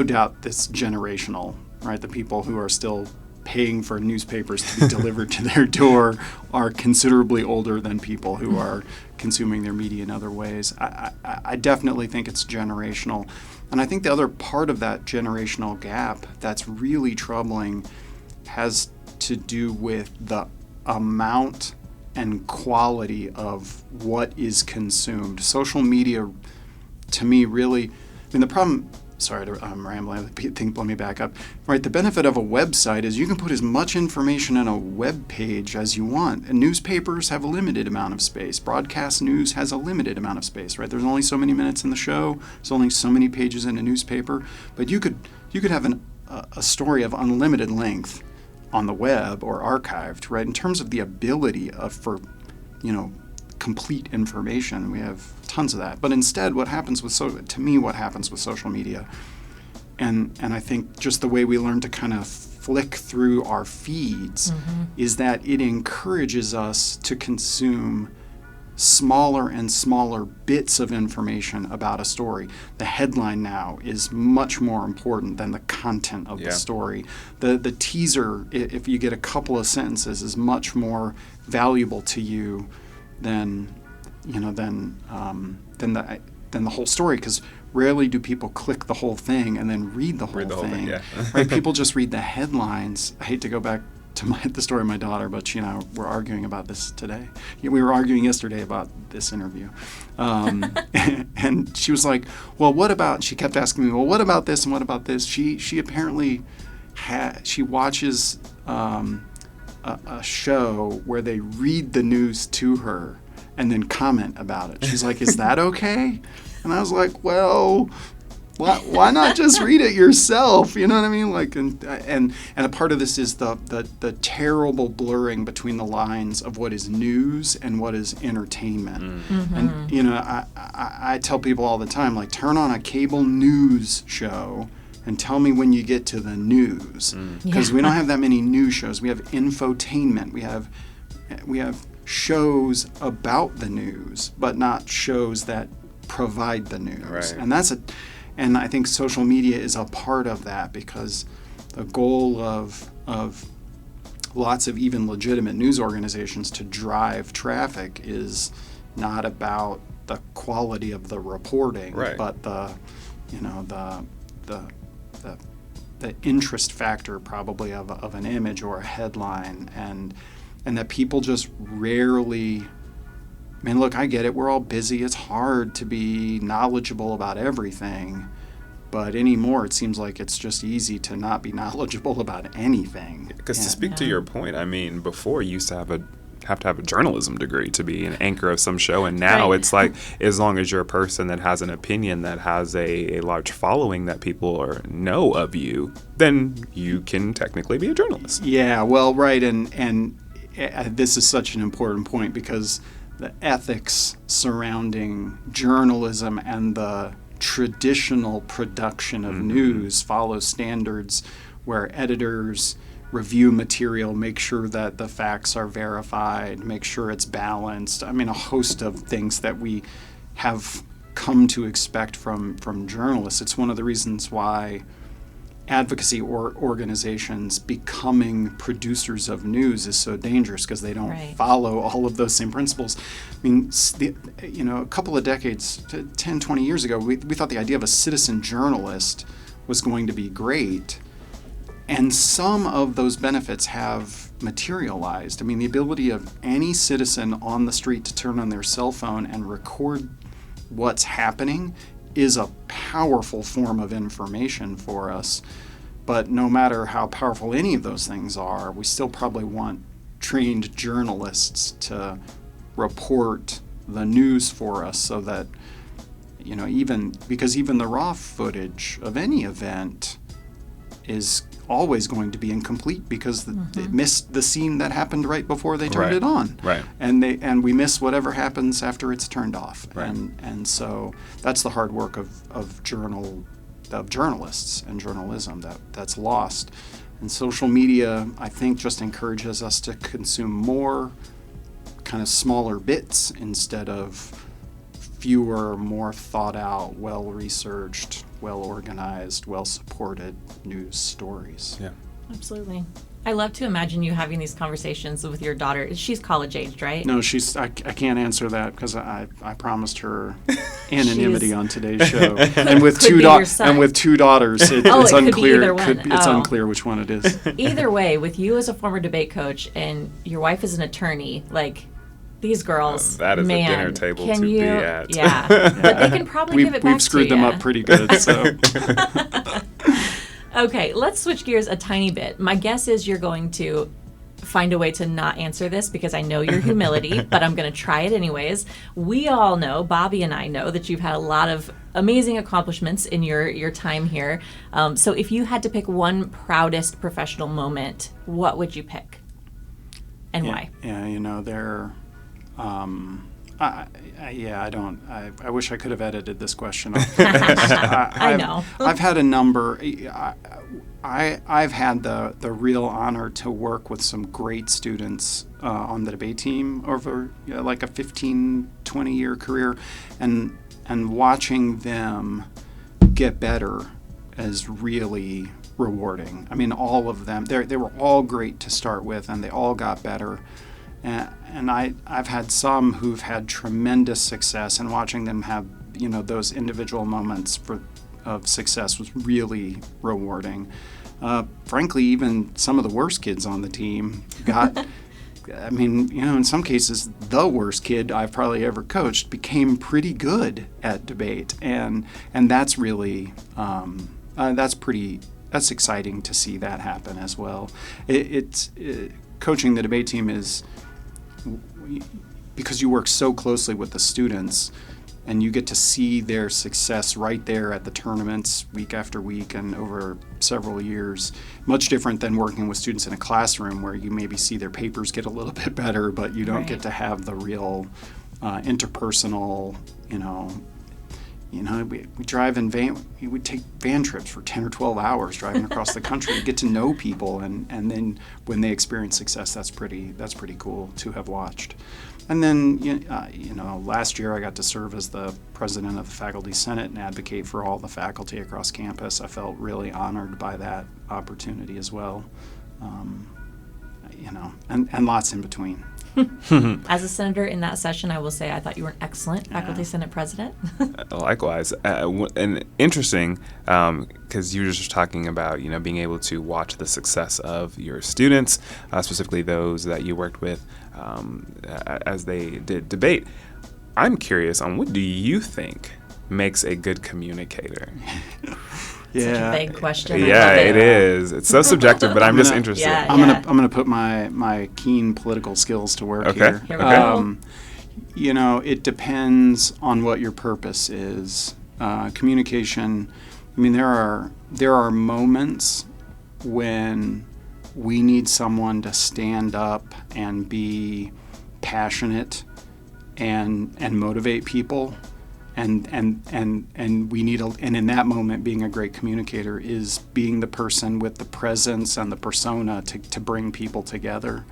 doubt this generational, right? The people who are still paying for newspapers to be delivered to their door are considerably older than people who are consuming their media in other ways. I definitely think it's generational. And I think the other part of that generational gap that's really troubling has to do with the amount and quality of what is consumed. Social media, to me, really, the problem, sorry, I'm rambling. Let me back up. Right, the benefit of a website is you can put as much information on a web page as you want. And newspapers have a limited amount of space. Broadcast news has a limited amount of space, right? There's only so many minutes in the show. There's only so many pages in a newspaper. But you could have a story of unlimited length on the web or archived, right? In terms of the ability for complete information. We have tons of that. But instead, what happens with what happens with social media, and I think just the way we learn to kind of flick through our feeds, is that it encourages us to consume smaller and smaller bits of information about a story. The headline now is much more important than the content of the story. The teaser, if you get a couple of sentences, is much more valuable to you than the whole story, because rarely do people click the whole thing and then read the whole thing. Right? People just read the headlines. I hate to go back to the story of my daughter, but we're arguing about this today. We were arguing yesterday about this interview, and she was like, "Well, what about?" She kept asking me, "Well, what about this and what about this?" She apparently she watches a show where they read the news to her and then comment about it. She's like, "Is that okay?" And I was like, "Well, why not just read it yourself?" You know what I mean? Like, and a part of this is the terrible blurring between the lines of what is news and what is entertainment. And I tell people all the time, like, turn on a cable news show and tell me when you get to the news, because we don't have that many news shows. We have infotainment. We have shows about the news, but not shows that provide the news. Right. And I think social media is a part of that, because the goal of lots of even legitimate news organizations to drive traffic is not about the quality of the reporting, but the interest factor probably of an image or a headline, and that people just rarely. I mean, look, I get it. We're all busy. It's hard to be knowledgeable about everything. But anymore, it seems like it's just easy to not be knowledgeable about anything. Because to speak to your point, I mean, before you used to have to have a journalism degree to be an anchor of some show, and now it's like, as long as you're a person that has an opinion, that has a large following, that people know of you, then you can technically be a journalist. Yeah, well, right, and this is such an important point, because the ethics surrounding journalism and the traditional production of news follow standards where editors review material, make sure that the facts are verified, make sure it's balanced. I mean, a host of things that we have come to expect from journalists. It's one of the reasons why advocacy organizations becoming producers of news is so dangerous, because they don't follow all of those same principles. I mean, a couple of decades, 10, 20 years ago, we thought the idea of a citizen journalist was going to be great, and some of those benefits have materialized. I mean, the ability of any citizen on the street to turn on their cell phone and record what's happening is a powerful form of information for us. But no matter how powerful any of those things are, we still probably want trained journalists to report the news for us, so that, even the raw footage of any event is always going to be incomplete, because it missed the scene that happened right before they turned it on. Right. And we miss whatever happens after it's turned off. Right. And so that's the hard work of journalists and journalism that's lost. And social media, I think, just encourages us to consume more kind of smaller bits instead of fewer, more thought out, well-researched, well-organized, well-supported news stories. Yeah. Absolutely. I love to imagine you having these conversations with your daughter. She's college-aged, right? No, I can't answer that, because I promised her anonymity on today's show. And with two daughters, it's unclear. It's unclear which one it is. Either way, with you as a former debate coach and your wife is an attorney, like, these girls, that is a dinner table to be at. Yeah, but they can probably give it back to you. We've screwed them up pretty good, so. Okay, let's switch gears a tiny bit. My guess is you're going to find a way to not answer this, because I know your humility, but I'm going to try it anyways. We all know, Bobby and I know, that you've had a lot of amazing accomplishments in your time here. So if you had to pick one proudest professional moment, what would you pick? And why? Yeah, Yeah, I don't. I wish I could have edited this question off. I know. I've had a number. I've had the real honor to work with some great students on the debate team over like a 15, 20-year career, and watching them get better is really rewarding. I mean, all of them. They were all great to start with, and they all got better. And I've had some who've had tremendous success, and watching them have those individual moments of success was really rewarding. Frankly, even some of the worst kids on the team got. I mean, in some cases, the worst kid I've probably ever coached became pretty good at debate, and that's really that's exciting to see that happen as well. Coaching the debate team is, because you work so closely with the students and you get to see their success right there at the tournaments week after week and over several years, much different than working with students in a classroom where you maybe see their papers get a little bit better, but you don't get to have the real interpersonal, we drive in van. We take van trips for 10 or 12 hours driving across the country to get to know people, and then when they experience success, that's pretty cool to have watched. And then last year I got to serve as the president of the Faculty Senate and advocate for all the faculty across campus. I felt really honored by that opportunity as well. And lots in between. As a senator in that session, I will say I thought you were an excellent faculty senate president. Likewise, and interesting, because you were just talking about being able to watch the success of your students, specifically those that you worked with as they did debate. I'm curious on what do you think makes a good communicator? Such a vague question. Yeah, it is. It's so subjective, but I'm just interested. Yeah. I'm gonna put my keen political skills to work here. Here we go. It depends on what your purpose is. Communication. I mean, there are moments when we need someone to stand up and be passionate and motivate people. And we need and in that moment, being a great communicator is being the person with the presence and the persona to bring people together.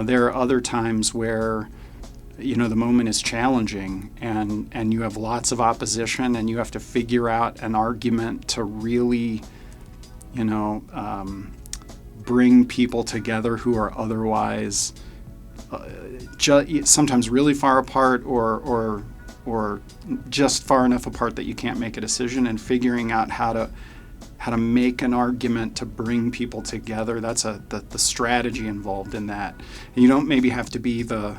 There are other times where the moment is challenging and you have lots of opposition and you have to figure out an argument to really bring people together who are otherwise sometimes really far apart or just far enough apart that you can't make a decision, and figuring out how to make an argument to bring people together. That's the strategy involved in that. And you don't maybe have to be the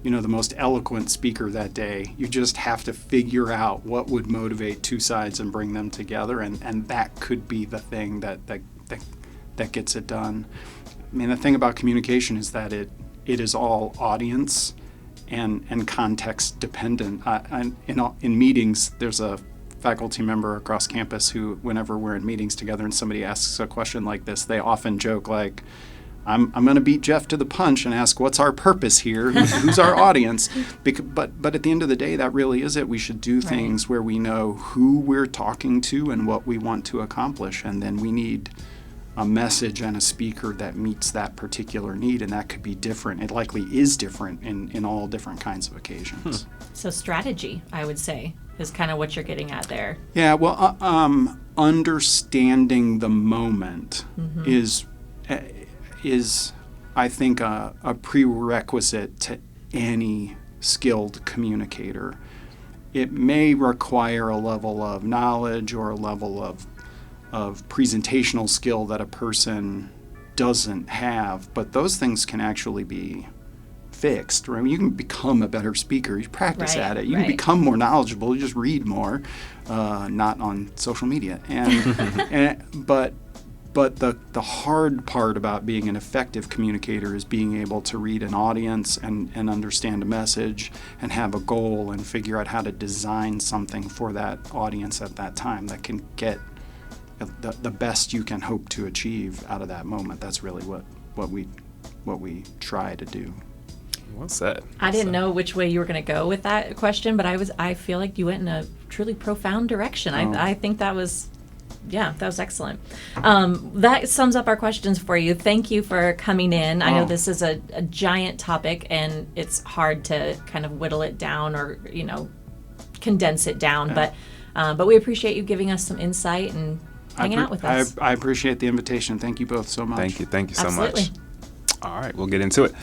most eloquent speaker that day. You just have to figure out what would motivate two sides and bring them together, and that could be the thing that gets it done. I mean, the thing about communication is that it is all audience and context dependent. In meetings, there's a faculty member across campus who, whenever we're in meetings together and somebody asks a question like this, they often joke like, I'm going to beat Jeff to the punch and ask, what's our purpose here? Who's our audience? But at the end of the day, that really is it. We should do things where we know who we're talking to and what we want to accomplish, and then we need a message and a speaker that meets that particular need, and that could be different. It likely is different in all different kinds of occasions. So strategy, I would say, is kind of what you're getting at there. Yeah, well, understanding the moment is I think a prerequisite to any skilled communicator. It may require a level of knowledge or a level of presentational skill that a person doesn't have, but those things can actually be fixed. Right? You can become a better speaker. You practice at it. You can become more knowledgeable. You just read more, not on social media. But the hard part about being an effective communicator is being able to read an audience and understand a message and have a goal and figure out how to design something for that audience at that time that can get the best you can hope to achieve out of that moment. That's really what we try to do. Well said. I didn't know which way you were going to go with that question, but I feel like you went in a truly profound direction. I think that was excellent. That sums up our questions for you. Thank you for coming in. I know this is a giant topic, and it's hard to kind of whittle it down or, condense it down. But we appreciate you giving us some insight and hanging out with us. I appreciate the invitation. Thank you both so much. Thank you so Absolutely. much. All right, we'll get into it.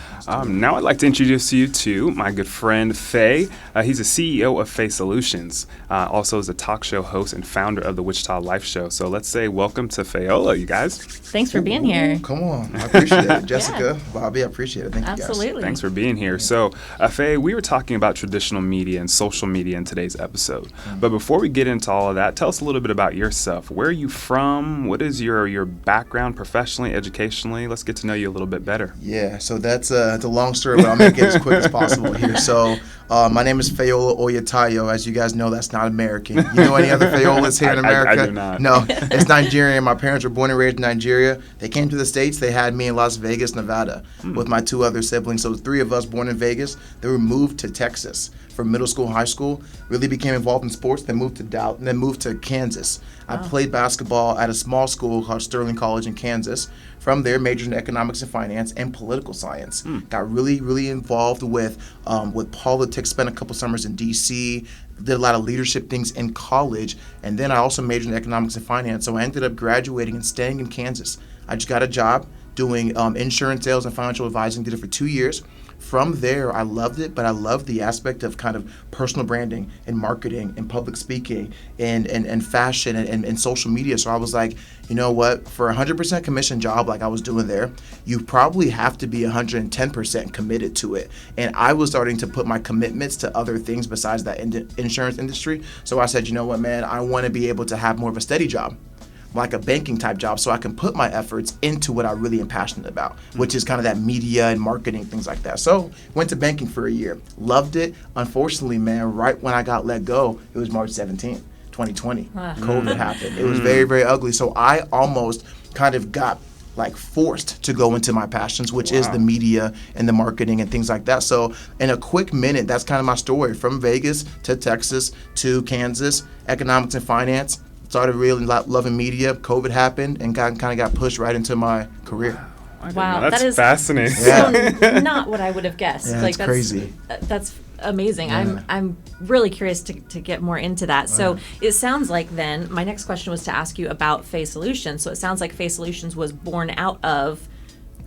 Now I'd like to introduce you to my good friend, Faye. He's the CEO of Faye Solutions, also is a talk show host and founder of the Wichita Life Show. So let's say welcome to Fayola, you guys. Thanks for being here. Come on. I appreciate it. Jessica, Bobby, I appreciate it. Thank you guys. Absolutely. Thanks for being here. So, Faye, we were talking about traditional media and social media in today's episode. But before we get into all of that, tell us a little bit about yourself. Where are you from? What is your background professionally, educationally? Let's get to know you a little bit better. Yeah, so it's a long story, but I'll make it as quick as possible here. So my name is Fayola Oyetayo. As you guys know, that's not American. You know any other Fayolas here in America? I do not. No, it's Nigerian. My parents were born and raised in Nigeria. They came to the States. They had me in Las Vegas, Nevada, with my two other siblings. So the three of us born in Vegas. They were moved to Texas for middle school, high school. Really became involved in sports. Then moved to Dallas. Then moved to Kansas. I played basketball at a small school called Sterling College in Kansas. From there, majored in economics and finance and political science. Got really, really involved with politics. Spent a couple summers in D.C. Did a lot of leadership things in college, and then I also majored in economics and finance. So I ended up graduating and staying in Kansas. I just got a job doing insurance sales and financial advising. Did it for 2 years. From there, I loved it, but I loved the aspect of kind of personal branding and marketing and public speaking and fashion and social media. So I was like, you know what, for a 100% commission job like I was doing there, you probably have to be 110% committed to it. And I was starting to put my commitments to other things besides that insurance industry. So I said, you know what, man, I want to be able to have more of a steady job, like a banking type job, so I can put my efforts into what I really am passionate about, which is kind of that media and marketing, things like that. So went to banking for a year, loved it. Unfortunately, man, right when I got let go, it was March 17th, 2020. COVID happened. It was very, very ugly. So I almost kind of got like forced to go into my passions, which is the media and the marketing and things like that. So in a quick minute, that's kind of my story, from Vegas to Texas to Kansas, economics and finance. Started really loving media. COVID happened and kind of got pushed right into my career. Wow, that's that is fascinating. so not what I would have guessed. Yeah, like that's crazy. That's amazing. Yeah. I'm really curious to get more into that. So it sounds like then my next question was to ask you about Faye Solutions. So it sounds like Faye Solutions was born out of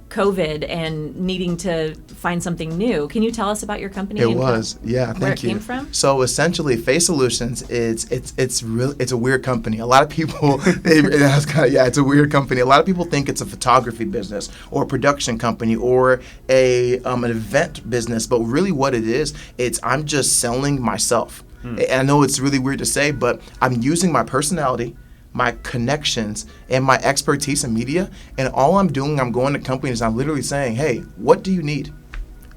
COVID and needing to find something new. Can you tell us about your company? It and was, yeah. where Thank it you. came from? So essentially, Faye Solutions it's a weird company. A lot of people, it's a weird company. A lot of people think it's a photography business or a production company or an event business, but really what it is, I'm just selling myself. And I know it's really weird to say, but I'm using my personality, my connections, and my expertise in media, and all I'm doing, I'm going to companies, I'm literally saying, hey, what do you need?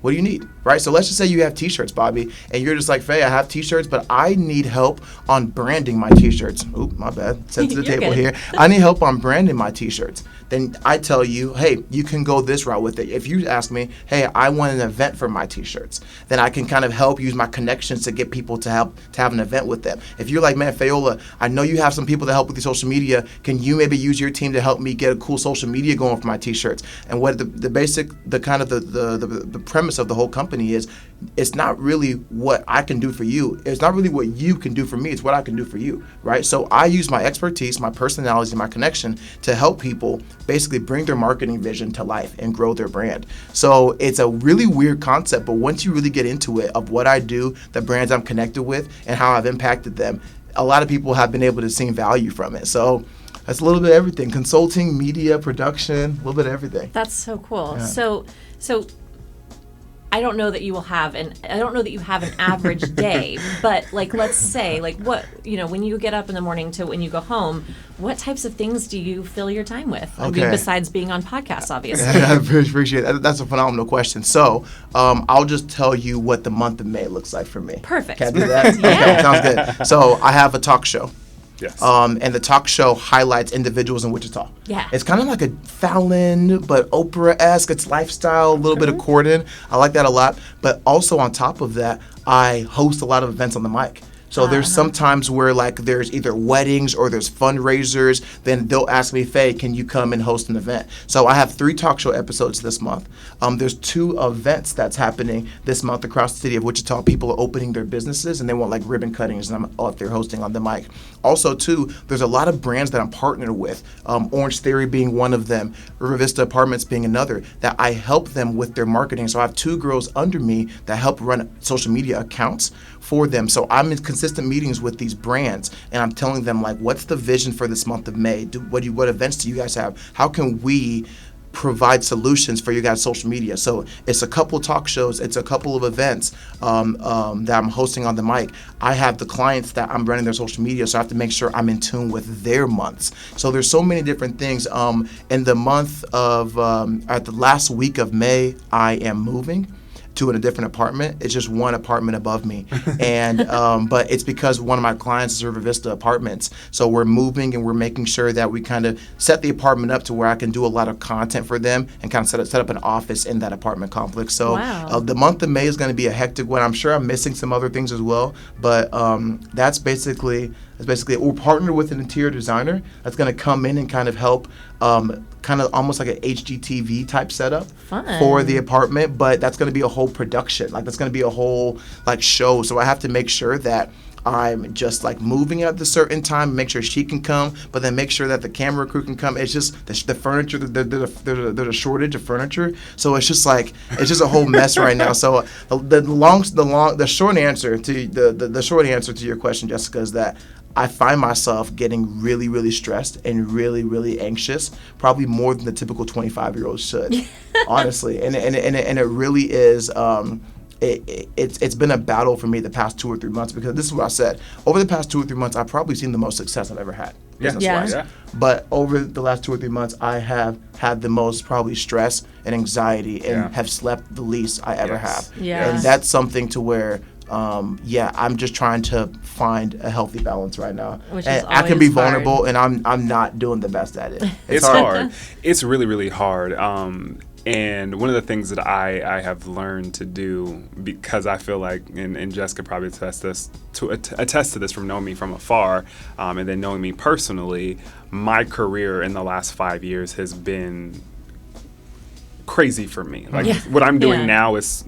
What do you need, right? So let's just say you have t-shirts, Bobby, and you're just like, Faye, I have t-shirts, but I need help on branding my t-shirts. Oop, my bad, sent to the You're table good. here. I need help on branding my t-shirts. Then I tell you, hey, you can go this route with it. If you ask me, hey, I want an event for my t-shirts, then I can kind of help use my connections to get people to have an event with them. If you're like, man, Fayola, I know you have some people to help with your social media. Can you maybe use your team to help me get a cool social media going for my t-shirts? And what the premise of the whole company is, it's not really what I can do for you. It's not really what you can do for me. It's what I can do for you, right? So I use my expertise, my personality, my connection to help people basically bring their marketing vision to life and grow their brand. So it's a really weird concept, but once you really get into it, of what I do, the brands I'm connected with, and how I've impacted them, a lot of people have been able to see value from it. So that's a little bit of everything: consulting, media, production, a little bit of everything. That's so cool. Yeah. So I don't know that you have an average day, but like, let's say, like, what, when you get up in the morning to when you go home, what types of things do you fill your time with? I mean, Okay. besides being on podcasts, obviously. I appreciate that. That's a phenomenal question. So I'll just tell you what the month of May looks like for me. Perfect. Can I do that? Yeah. Okay, sounds good. So I have a talk show. Yes. And the talk show highlights individuals in Wichita. Yeah. It's kind of like a Fallon, but Oprah-esque. It's lifestyle, a little bit of Corden. I like that a lot. But also on top of that, I host a lot of events on the mic. So there's some times where like there's either weddings or there's fundraisers, then they'll ask me, Faye, can you come and host an event? So I have 3 talk show episodes this month. There's 2 events that's happening this month across the city of Wichita. People are opening their businesses and they want like ribbon cuttings, and I'm up there hosting on the mic. Also too, there's a lot of brands that I'm partnered with, Orange Theory being one of them, River Vista Apartments being another, that I help them with their marketing. So I have 2 girls under me that help run social media accounts for them. So I'm in consistent meetings with these brands, and I'm telling them like, what's the vision for this month of May? What events do you guys have? How can we provide solutions for you guys' social media? So it's a couple talk shows, it's a couple of events that I'm hosting on the mic. I have the clients that I'm running their social media, so I have to make sure I'm in tune with their months. So there's so many different things. In the month of, at the last week of May, I am moving to a different apartment. It's just one apartment above me, and but it's because one of my clients is River Vista Apartments. So we're moving and we're making sure that we kind of set the apartment up to where I can do a lot of content for them and kind of set up an office in that apartment complex. So Wow. The month of May is going to be a hectic one. I'm sure I'm missing some other things as well, but that's basically it. We're partnered with an interior designer that's going to come in and kind of help, kind of almost like an HGTV type setup Fun. for the apartment, but that's going to be a whole production. Like that's going to be a whole like show. So I have to make sure that I'm just like moving at a certain time, make sure she can come, but then make sure that the camera crew can come. It's just the furniture, there's a shortage of furniture. So it's just like, it's just a whole mess right now. So the short answer to the short answer to your question, Jessica, is that I find myself getting really, really stressed and really, really anxious, probably more than the typical 25-year-old should, honestly. And it really is. It's been a battle for me the past 2 or 3 months, because this is what I said. Over the past 2 or 3 months, I've probably seen the most success I've ever had, business-wise. Yeah. But over the last 2 or 3 months, I have had the most probably stress and anxiety and have slept the least I ever have. Yeah. And that's something to where I'm just trying to find a healthy balance right now. Which and is I can be always vulnerable, hard. and I'm not doing the best at it. It's hard. It's really, really hard. And one of the things that I have learned to do, because I feel like, and Jessica probably attest to this from knowing me from afar, and then knowing me personally, my career in the last 5 years has been crazy for me. Like what I'm doing now is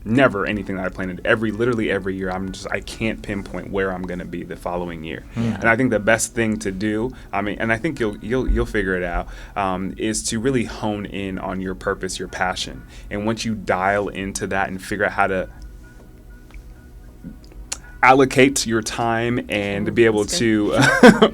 never anything that I planned. Literally every year, I can't pinpoint where I'm going to be the following year. And I think the best thing to do, and I think you'll figure it out, is to really hone in on your purpose, your passion. And once you dial into that and figure out how to allocate your time and be able to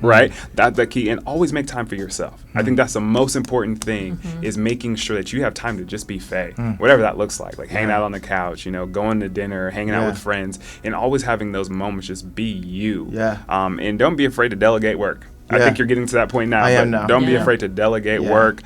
right, that's the key, and always make time for yourself. I think that's the most important thing, is making sure that you have time to just be Faye, whatever that looks like hanging out on the couch, going to dinner, hanging out with friends, and always having those moments. Just be you. And don't be afraid to delegate work. I think you're getting to that point now. I am now. Don't be afraid to delegate work.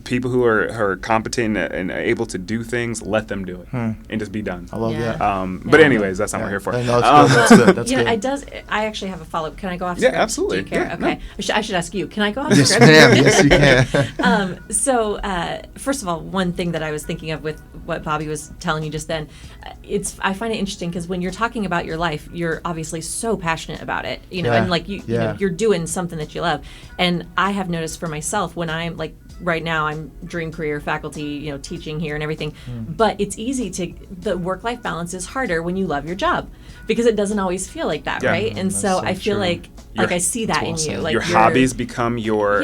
People who are competent and able to do things, let them do it, and just be done. I love that. But anyways, that's not what we're here for. No, that's good. That's good. I actually have a follow-up. Can I go off Yeah, script? absolutely. Do you care? Yeah, Okay. I should ask you. Can I go off Yes, script? ma'am. Yes, you can. So, first of all, one thing that I was thinking of with what Bobby was telling you just then, I find it interesting because when you're talking about your life, you're obviously so passionate about it, and like you know, you're doing something that you love. And I have noticed for myself when I'm like, right now I'm dream career faculty, teaching here and everything, but it's easy the work-life balance is harder when you love your job, because it doesn't always feel like that, right? And so I feel like I see that in you. Like your hobbies become your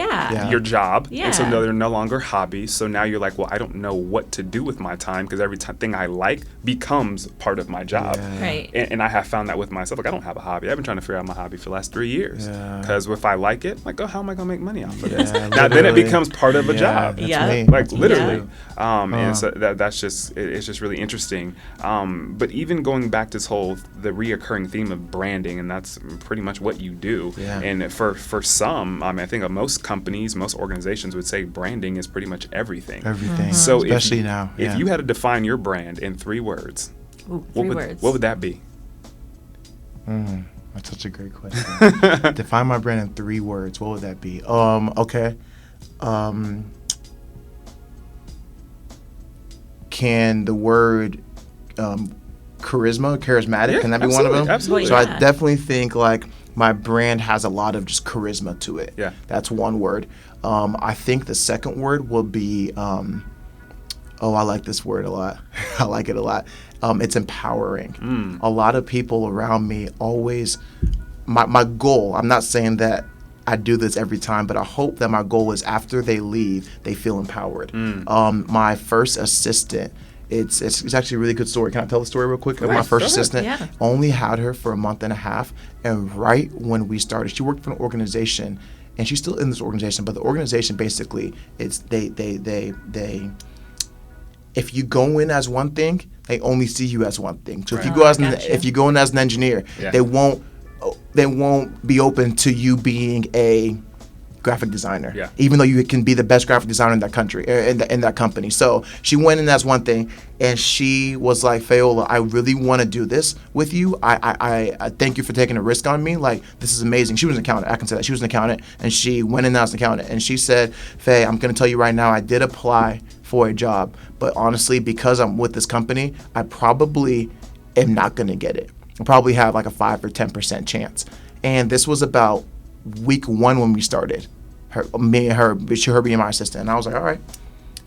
job, Yeah. and so they're no longer hobbies. So now you're like, well, I don't know what to do with my time, because every thing I like becomes part of my job. Right. And I have found that with myself. Like, I don't have a hobby. I've been trying to figure out my hobby for the last 3 years. Because if I like it, like, how am I gonna make money off of this? Now then it becomes part of a job. Me. Like literally. And so it's just really interesting. But even going back to the reoccurring theme of branding, and that's pretty much what you do. And for some, I think most companies, most organizations would say branding is pretty much everything. So Especially now. If you had to define your brand in 3 words, Ooh, 3 words. what would that be? That's such a great question. Define my brand in 3 words. What would that be? Okay. Can the word charismatic, can that be one of them? Absolutely. So I Yeah. definitely think like my brand has a lot of just charisma to it. Yeah. That's one word. I think the second word will be, I like this word a lot. I like it a lot. It's empowering. A lot of people around me always, my goal, I'm not saying that I do this every time, but I hope that my goal is after they leave, they feel empowered. My first assistant, it's actually a really good story. Can I tell the story real quick? Of my course, first go ahead. assistant, Yeah. only had her for a month and a half, and right when we started, she worked for an organization, and she's still in this organization, but the organization basically, it's they if you go in as one thing, they only see you as one thing. So if you Right. go as Gotcha. if you go in as an engineer, Yeah. they won't be open to you being a graphic designer, Yeah. even though you can be the best graphic designer in that country, in that company. So she went in as one thing, and she was like, Fayola, I really want to do this with you. I thank you for taking a risk on me. Like, this is amazing. She was an accountant. I can say that. She was an accountant, and she went in as an accountant. And she said, Faye, I'm going to tell you right now, I did apply for a job, but honestly, because I'm with this company, I probably am not going to get it. I probably have like a 5 or 10% chance. And this was about week 1 when we started. Her being my assistant. And I was like, all right,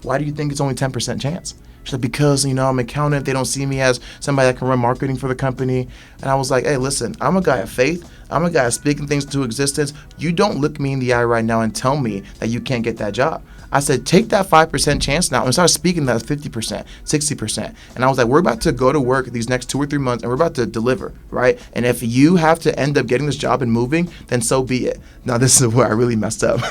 why do you think it's only 10% chance? She said, because, I'm an accountant. They don't see me as somebody that can run marketing for the company. And I was like, hey, listen, I'm a guy of faith. I'm a guy of speaking things into existence. You don't look me in the eye right now and tell me that you can't get that job. I said, take that 5% chance now and start speaking that 50%, 60%. And I was like, we're about to go to work these next 2 or 3 months and we're about to deliver, right? And if you have to end up getting this job and moving, then so be it. Now, this is where I really messed up.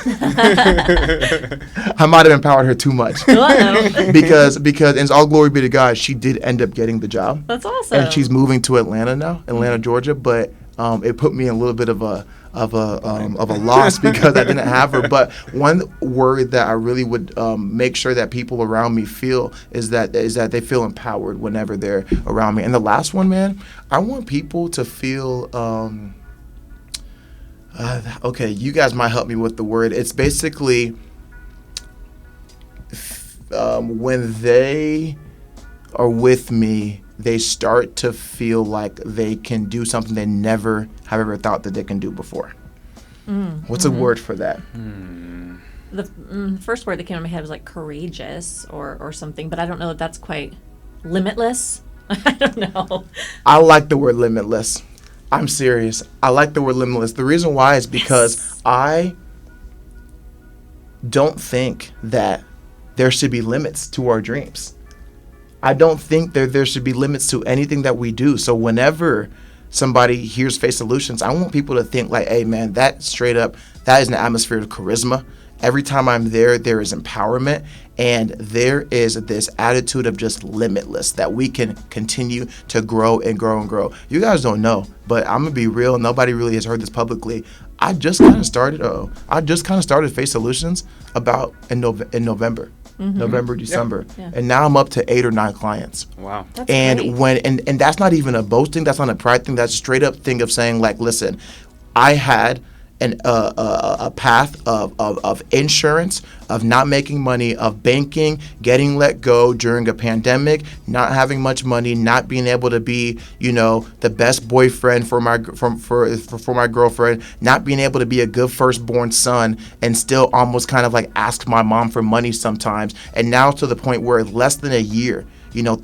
I might have empowered her too much. Uh-oh. because and all glory be to God, she did end up getting the job. That's awesome. And she's moving to Atlanta now, Atlanta, Georgia. But it put me in a little bit of a loss because I didn't have her. But one word that I really would make sure that people around me feel is that they feel empowered whenever they're around me. And the last one, man, I want people to feel. Okay, you guys might help me with the word. It's basically when they are with me, they start to feel like they can do something they never have ever thought that they can do before. What's a word for that? The first word that came to my head was like courageous or something, but I don't know if that's quite limitless. I don't know. I like the word limitless. I'm serious. I like the word limitless. The reason why is because I don't think that there should be limits to our dreams. I don't think there should be limits to anything that we do. So whenever somebody hears Face Solutions, I want people to think like, hey man, that straight up, that is an atmosphere of charisma. Every time I'm there, there is empowerment, and there is this attitude of just limitless, that we can continue to grow and grow and grow. You guys don't know, but I'm gonna be real. Nobody really has heard this publicly. I just kind of started Face Solutions about in November. November, December. Yeah. And now I'm up to 8 or 9 clients. Wow. That's And great. and that's not even a boasting, that's not a pride thing, that's a straight up thing of saying like, listen, I had a path of insurance, of not making money, of banking, getting let go during a pandemic, not having much money, not being able to be, the best boyfriend for my girlfriend, not being able to be a good firstborn son, and still almost kind of like ask my mom for money sometimes. And now to the point where less than a year,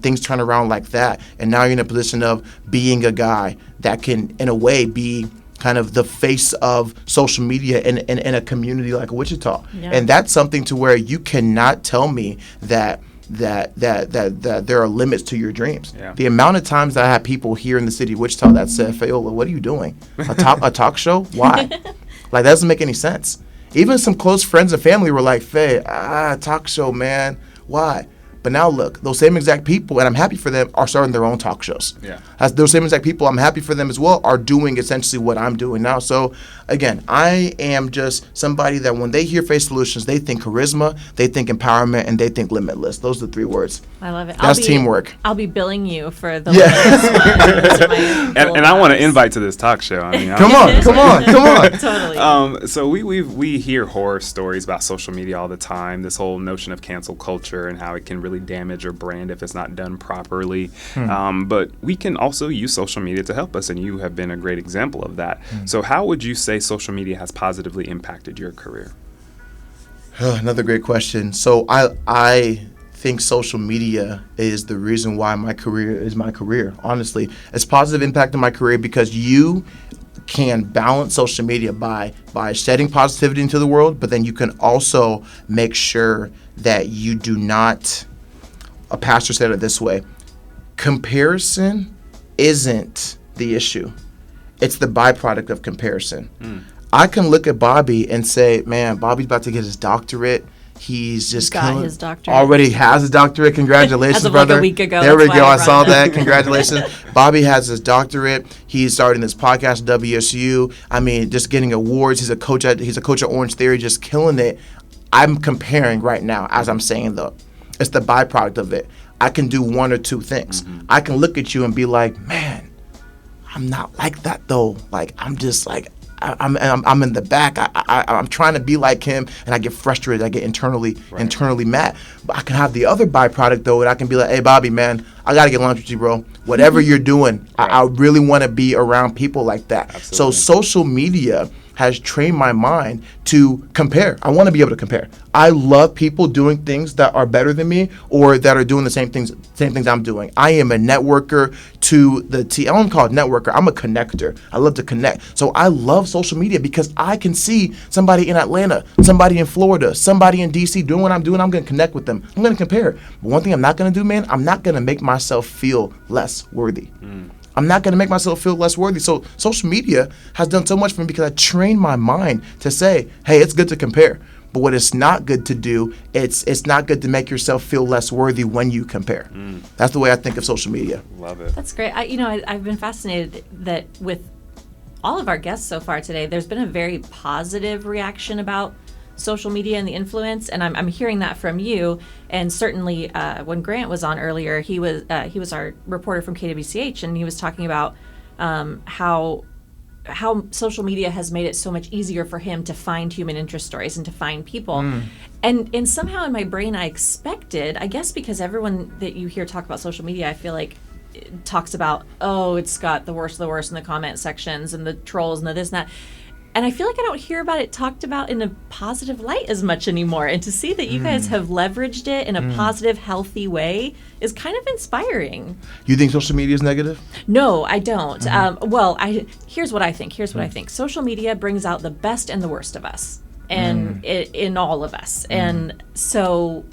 things turn around like that, and now you're in a position of being a guy that can, in a way, be kind of the face of social media in a community like Wichita. Yeah. And that's something to where you cannot tell me that there are limits to your dreams. Yeah. The amount of times that I have people here in the city of Wichita that said, Fayola, what are you doing? A talk show? Why? Like, that doesn't make any sense. Even some close friends and family were like, Faye, talk show, man. Why? But now look, those same exact people, and I'm happy for them, are starting their own talk shows. Yeah. As those same exact people, I'm happy for them as well, are doing essentially what I'm doing now. So again, I am just somebody that when they hear Face Solutions, they think charisma, they think empowerment, and they think limitless. Those are the 3 words. I love it. That's teamwork. I'll be billing you for the Yeah. Limitless one. And I want to invite to this talk show. I mean, Come on. Totally. So we hear horror stories about social media all the time. This whole notion of cancel culture and how it can really damage your brand if it's not done properly. But we can also use social media to help us, and you have been a great example of that. So how would you say social media has positively impacted your career? Another great question. So I think social media is the reason why my career is my career. Honestly, it's positive impact on my career because you can balance social media by shedding positivity into the world, but then you can also make sure that you do not. A pastor said it this way: comparison isn't the issue; it's the byproduct of comparison. I can look at Bobby and say, "Man, Bobby's about to get his doctorate. He's just Got his doctorate. Already has his doctorate. Congratulations, As of brother." like a week ago. There we That's go. why I saw brought it that. up. Congratulations. Bobby has his doctorate. He's starting this podcast at WSU. I mean, just getting awards. He's a coach at Orange Theory, just killing it. I'm comparing right now as I'm saying though. It's the byproduct of it. I can do 1 or 2 things. I can look at you and be like, "Man, I'm not like that though. Like I'm just like I'm in the back. I'm trying to be like him, and I get frustrated. I get internally mad. But I can have the other byproduct though, and I can be like, "Hey, Bobby, man, I gotta get lunch with you, bro. Whatever you're doing, I really want to be around people like that." Absolutely. So social media has trained my mind to compare. I want to be able to compare. I love people doing things that are better than me or that are doing the same things I'm doing. I am a networker to the T. I don't call it networker. I'm a connector. I love to connect. So I love social media because I can see somebody in Atlanta, somebody in Florida, somebody in DC doing what I'm doing. I'm going to connect with them. I'm going to compare. But one thing I'm not going to do, man, I'm not going to make myself feel less worthy. I'm not going to make myself feel less worthy. So social media has done so much for me because I trained my mind to say, hey, it's good to compare. But what it's not good to do, it's not good to make yourself feel less worthy when you compare. That's the way I think of social media. Love it. That's great. I've been fascinated that with all of our guests so far today, there's been a very positive reaction about social media and the influence, and I'm hearing that from you. And certainly, when Grant was on earlier, he was our reporter from KWCH, and he was talking about how social media has made it so much easier for him to find human interest stories and to find people. And somehow in my brain, I expected, I guess because everyone that you hear talk about social media, I feel like it talks about, oh, it's got the worst of the worst in the comment sections and the trolls and the this and that. And I feel like I don't hear about it talked about in a positive light as much anymore. And to see that you guys have leveraged it in a positive, healthy way is kind of inspiring. You think social media is negative? No, I don't. Here's what I think. Social media brings out the best and the worst of us, and in all of us. And so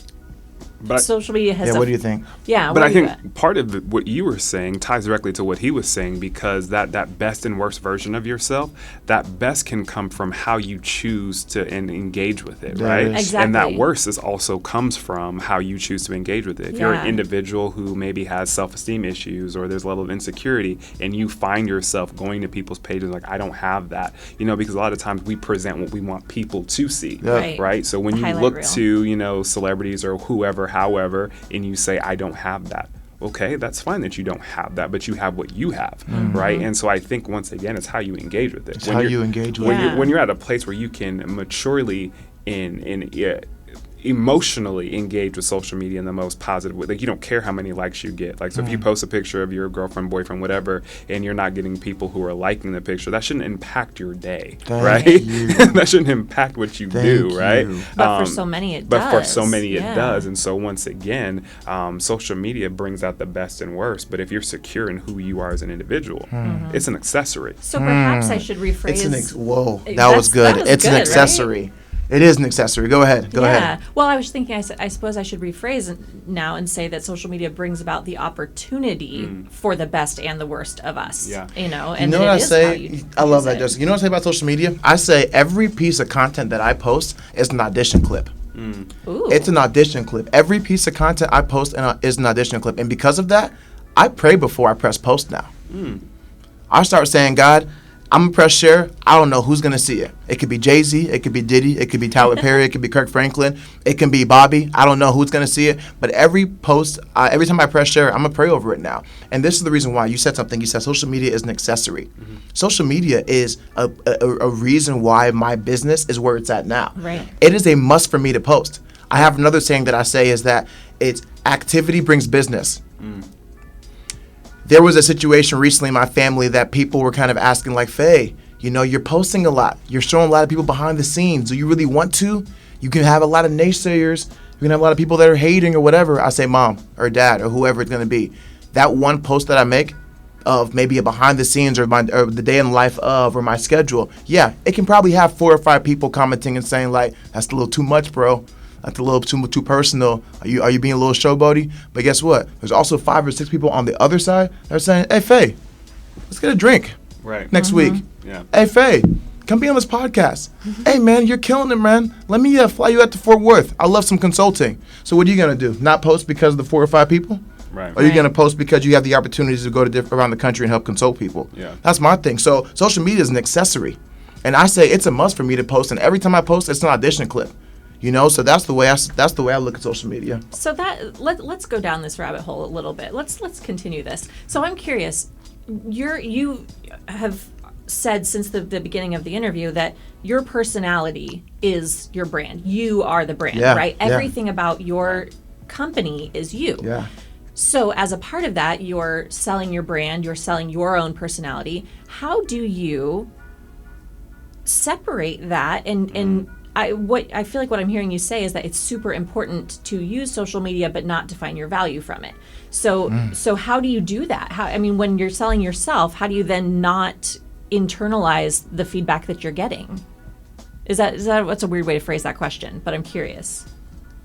social media has. Yeah, what do you think? Yeah, But I think part of what you were saying ties directly to what he was saying, because that best and worst version of yourself, that best can come from how you choose to engage with it, right? Exactly. And that worst also comes from how you choose to engage with it. If you're an individual who maybe has self-esteem issues or there's a level of insecurity, and you find yourself going to people's pages like, I don't have that, because a lot of times we present what we want people to see, right? So when you look reel. to, celebrities or whoever, however, and you say, I don't have that. Okay, that's fine that you don't have that, but you have what you have, right? And so I think, once again, it's how you engage with it. It's how you engage with it. When you're at a place where you can maturely emotionally engage with social media in the most positive way. Like, you don't care how many likes you get. Like, so if you post a picture of your girlfriend, boyfriend, whatever, and you're not getting people who are liking the picture, that shouldn't impact your day, right? That shouldn't impact what you do, right? But for so many it does. But for so many it does. And so once again, social media brings out the best and worst. But if you're secure in who you are as an individual, it's an accessory. So perhaps I should rephrase. That was good. It's an good, accessory. Right? It is an accessory. Go ahead. Go ahead. Well, I was thinking, I suppose I should rephrase now and say that social media brings about the opportunity for the best and the worst of us. Yeah. And You know what I say? I love that, Jessica. You know what I say about social media? I say every piece of content that I post is an audition clip. Ooh. It's an audition clip. Every piece of content I post is an audition clip. And because of that, I pray before I press post now. I start saying, God, I'm going to press share. I don't know who's going to see it. It could be Jay-Z. It could be Diddy. It could be Tyler Perry. It could be Kirk Franklin. It can be Bobby. I don't know who's going to see it. But every post, every time I press share, I'm going to pray over it now. And this is the reason why. You said something. You said social media is an accessory. Social media is a reason why my business is where it's at now. Right. It is a must for me to post. I have another saying that I say is that it's activity brings business. There was a situation recently in my family that people were kind of asking, like, Faye, you know, you're posting a lot. You're showing a lot of people behind the scenes. Do you really want to? You can have a lot of naysayers. You can have a lot of people that are hating or whatever. I say, Mom or Dad or whoever it's going to be. That one post that I make of maybe a behind the scenes or the day in the life of or my schedule, yeah, it can probably have 4 or 5 people commenting and saying, like, that's a little too much, bro. That's a little too personal. Are you being a little showboaty? But guess what? There's also 5 or 6 people on the other side that are saying, hey, Faye, let's get a drink next week. Yeah. Hey, Faye, come be on this podcast. Hey, man, you're killing it, man. Let me fly you out to Fort Worth. I love some consulting. So what are you going to do? Not post because of the 4 or 5 people? Right. Or are you going to post because you have the opportunities to go to around the country and help consult people? Yeah. That's my thing. So social media is an accessory. And I say it's a must for me to post. And every time I post, it's an audition clip. You know, so that's the way I look at social media. So that let's go down this rabbit hole a little bit. Let's continue this. So I'm curious. You have said since the beginning of the interview that your personality is your brand. You are the brand, right? Everything about your company is you. Yeah. So as a part of that, you're selling your brand. You're selling your own personality. How do you separate that and I feel like what I'm hearing you say is that it's super important to use social media, but not define your value from it. So how do you do that? When you're selling yourself, how do you then not internalize the feedback that you're getting? Is that what's a weird way to phrase that question? But I'm curious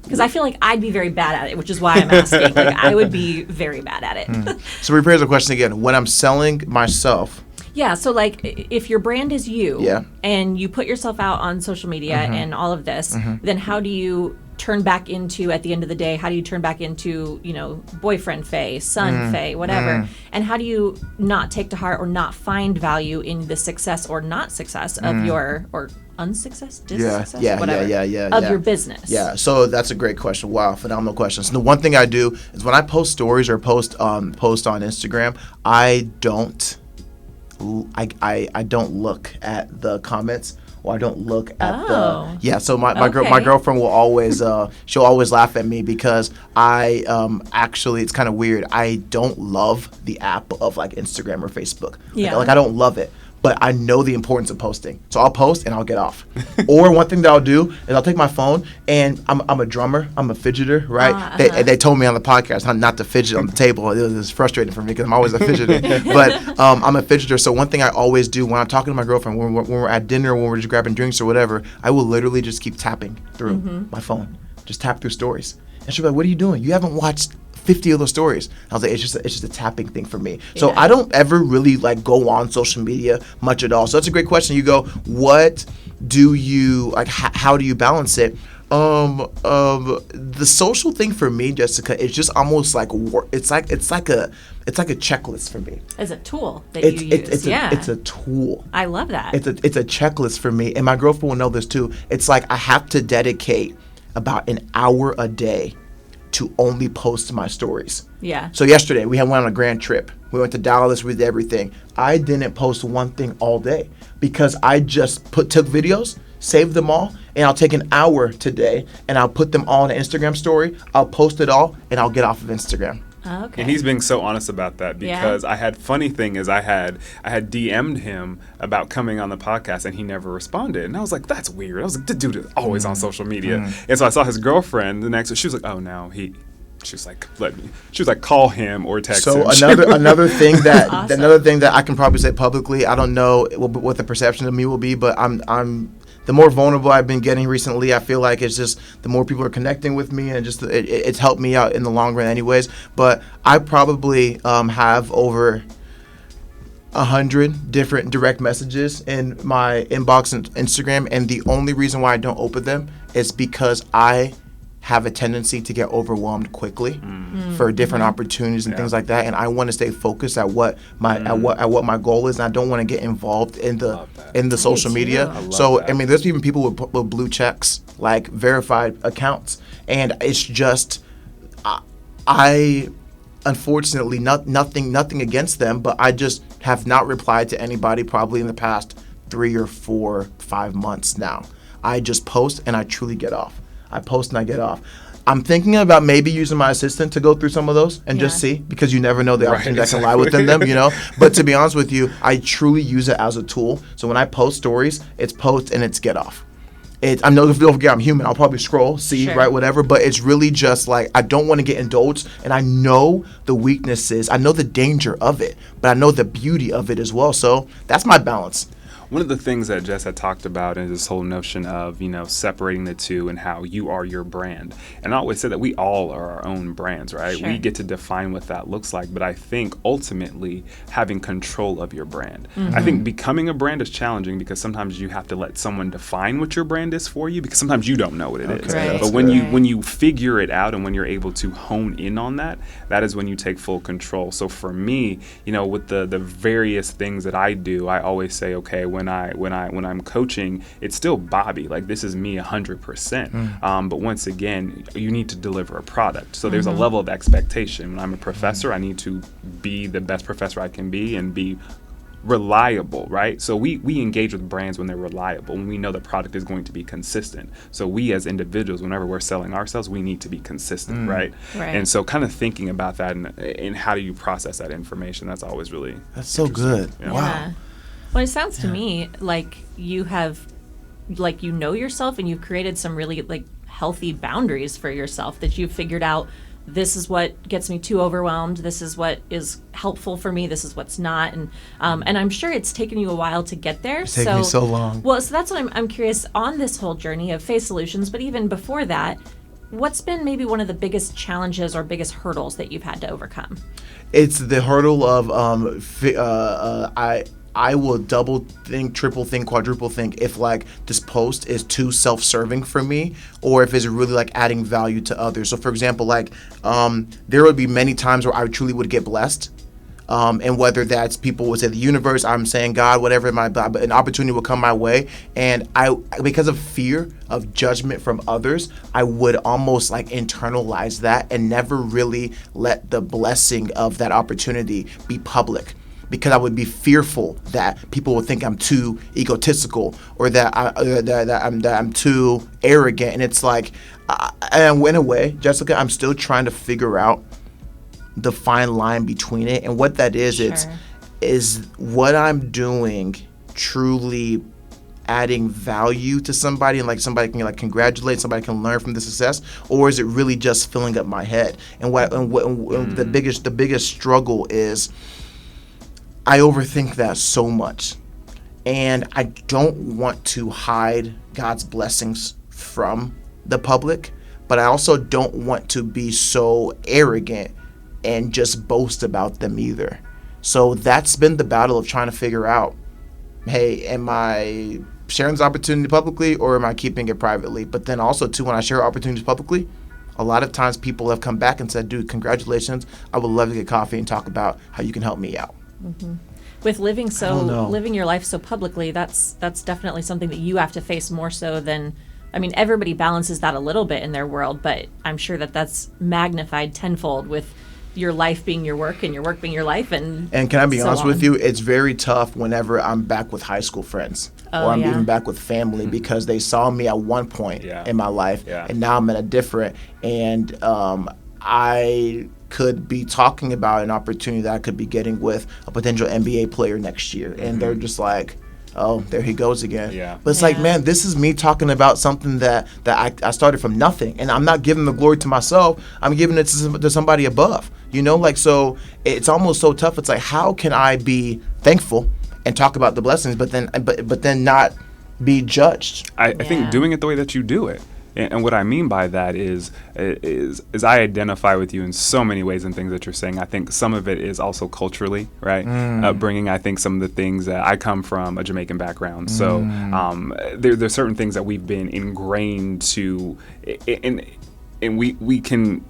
because I feel like I'd be very bad at it, which is why I'm asking. Like I would be very bad at it. So rephrase the question again. When I'm selling myself. Yeah, so like if your brand is you and you put yourself out on social media and all of this, then how do you turn back into, at the end of the day, how do you turn back into, you know, boyfriend Faye, son Faye, whatever? And how do you not take to heart or not find value in the success or not success of your, or unsuccess, dissuccess, whatever, of your business? Yeah, so that's a great question. Wow, phenomenal question. So the one thing I do is when I post stories or post on Instagram, I don't look at the comments or I don't look at so my girlfriend will always she'll always laugh at me because I actually it's kind of weird. I don't love the app of like Instagram or Facebook. Like I don't love it. But I know the importance of posting. So I'll post and I'll get off. Or one thing that I'll do is I'll take my phone and I'm a drummer. I'm a fidgeter, right? They told me on the podcast not to fidget on the table. It was frustrating for me because I'm always a fidgeter. But I'm a fidgeter. So one thing I always do when I'm talking to my girlfriend, when we're at dinner, when we're just grabbing drinks or whatever, I will literally just keep tapping through my phone. Just tap through stories. And she'll be like, what are you doing? You haven't watched 50 of those stories. I was like, it's just a tapping thing for me. So I don't ever really like go on social media much at all. So that's a great question. You go, what do you like? How do you balance it? The social thing for me, Jessica, is just almost like work. It's like a checklist for me. As a tool that you use. It's a tool. I love that. It's a checklist for me, and my girlfriend will know this too. It's like I have to dedicate about an hour a day to only post my stories. Yeah. So yesterday we went on a grand trip. We went to Dallas, we did everything. I didn't post one thing all day because I just took videos, saved them all, and I'll take an hour today and I'll put them all in an Instagram story. I'll post it all and I'll get off of Instagram. Okay. And he's being so honest about that because I had funny thing is I had DM'd him about coming on the podcast and he never responded. And I was like, that's weird. I was like, the dude is always on social media. And so I saw his girlfriend the next she was like, oh no, she was like, call him or text him. So another thing that awesome. Another thing that I can probably say publicly, I don't know what the perception of me will be, but I'm the more vulnerable I've been getting recently, I feel like it's just the more people are connecting with me, and just it's helped me out in the long run anyways. But I probably have over 100 different direct messages in my inbox and Instagram, and the only reason why I don't open them is because I have a tendency to get overwhelmed quickly for different opportunities and things like that, and I want to stay focused at what my at what my goal is, and I don't want to get involved in the social media. So I mean, there's even people with blue checks, like verified accounts, and it's just I unfortunately nothing against them, but I just have not replied to anybody probably in the past 3 or 4, 5 months now. I just post and I truly get off. I post and I get off. I'm thinking about maybe using my assistant to go through some of those and just see, because you never know the opportunity that can lie within them, you know. But to be honest with you, I truly use it as a tool. So when I post stories, it's post and it's get off. I know, don't forget, I'm human. I'll probably scroll, see, right, whatever. But it's really just like, I don't want to get indulged. And I know the weaknesses. I know the danger of it. But I know the beauty of it as well. So that's my balance. One of the things that Jess had talked about is this whole notion of, you know, separating the two and how you are your brand. And I always say that we all are our own brands, right? We get to define what that looks like. But I think ultimately having control of your brand. I think becoming a brand is challenging because sometimes you have to let someone define what your brand is for you, because sometimes you don't know what it is. But when you figure it out and when you're able to hone in on that, that is when you take full control. So for me, you know, with the various things that I do, I always say, okay, when I'm coaching, it's still Bobby. Like, this is me 100%. But once again, you need to deliver a product. So there's a level of expectation. When I'm a professor, I need to be the best professor I can be and be reliable, right? So we engage with brands when they're reliable, when we know the product is going to be consistent. So we as individuals, whenever we're selling ourselves, we need to be consistent, right? And so kind of thinking about that and how do you process that information, that's always really so good. Yeah. Wow. Well, it sounds to me like you have, like, you know yourself and you've created some really, like, healthy boundaries for yourself, that you've figured out, this is what gets me too overwhelmed, this is what is helpful for me, this is what's not, and I'm sure it's taken you a while to get there. It's taken me so long. Well, so that's what I'm curious on this whole journey of Phase Solutions, but even before that, what's been maybe one of the biggest challenges or biggest hurdles that you've had to overcome? It's the hurdle of I will double think, triple think, quadruple think if, like, this post is too self-serving for me, or if it's really, like, adding value to others. So for example, like, there would be many times where I truly would get blessed. And whether that's people would say the universe, I'm saying God, whatever, an opportunity will come my way. And because of fear of judgment from others, I would almost like internalize that and never really let the blessing of that opportunity be public. Because I would be fearful that people would think I'm too egotistical, or that I'm too arrogant. And it's like, and in a way, Jessica, I'm still trying to figure out the fine line between it. And what that is, is what I'm doing truly adding value to somebody, and like somebody can like congratulate, somebody can learn from the success, or is it really just filling up my head? And the biggest struggle is, I overthink that so much, and I don't want to hide God's blessings from the public, but I also don't want to be so arrogant and just boast about them either. So that's been the battle of trying to figure out, hey, am I sharing this opportunity publicly, or am I keeping it privately? But then also too, when I share opportunities publicly, a lot of times people have come back and said, dude, congratulations, I would love to get coffee and talk about how you can help me out. With living your life so publicly, that's definitely something that you have to face more so than, I mean, everybody balances that a little bit in their world, but I'm sure that that's magnified tenfold with your life being your work and your work being your life. And can I be honest with you, it's very tough whenever I'm back with high school friends, or I'm even back with family, because they saw me at one point in my life, and now I'm in a different, and I could be talking about an opportunity that I could be getting with a potential NBA player next year, and they're just like, oh, there he goes again. But it's like, man, this is me talking about something that I started from nothing, and I'm not giving the glory to myself, I'm giving it to somebody above, you know? Like, so it's almost so tough. It's like, how can I be thankful and talk about the blessings, but then not be judged? I think doing it the way that you do it, And what I mean by that is I identify with you in so many ways and things that you're saying. I think some of it is also culturally, right? Upbringing. I think some of the things that I come from a Jamaican background, so there's certain things that we've been ingrained to, and we can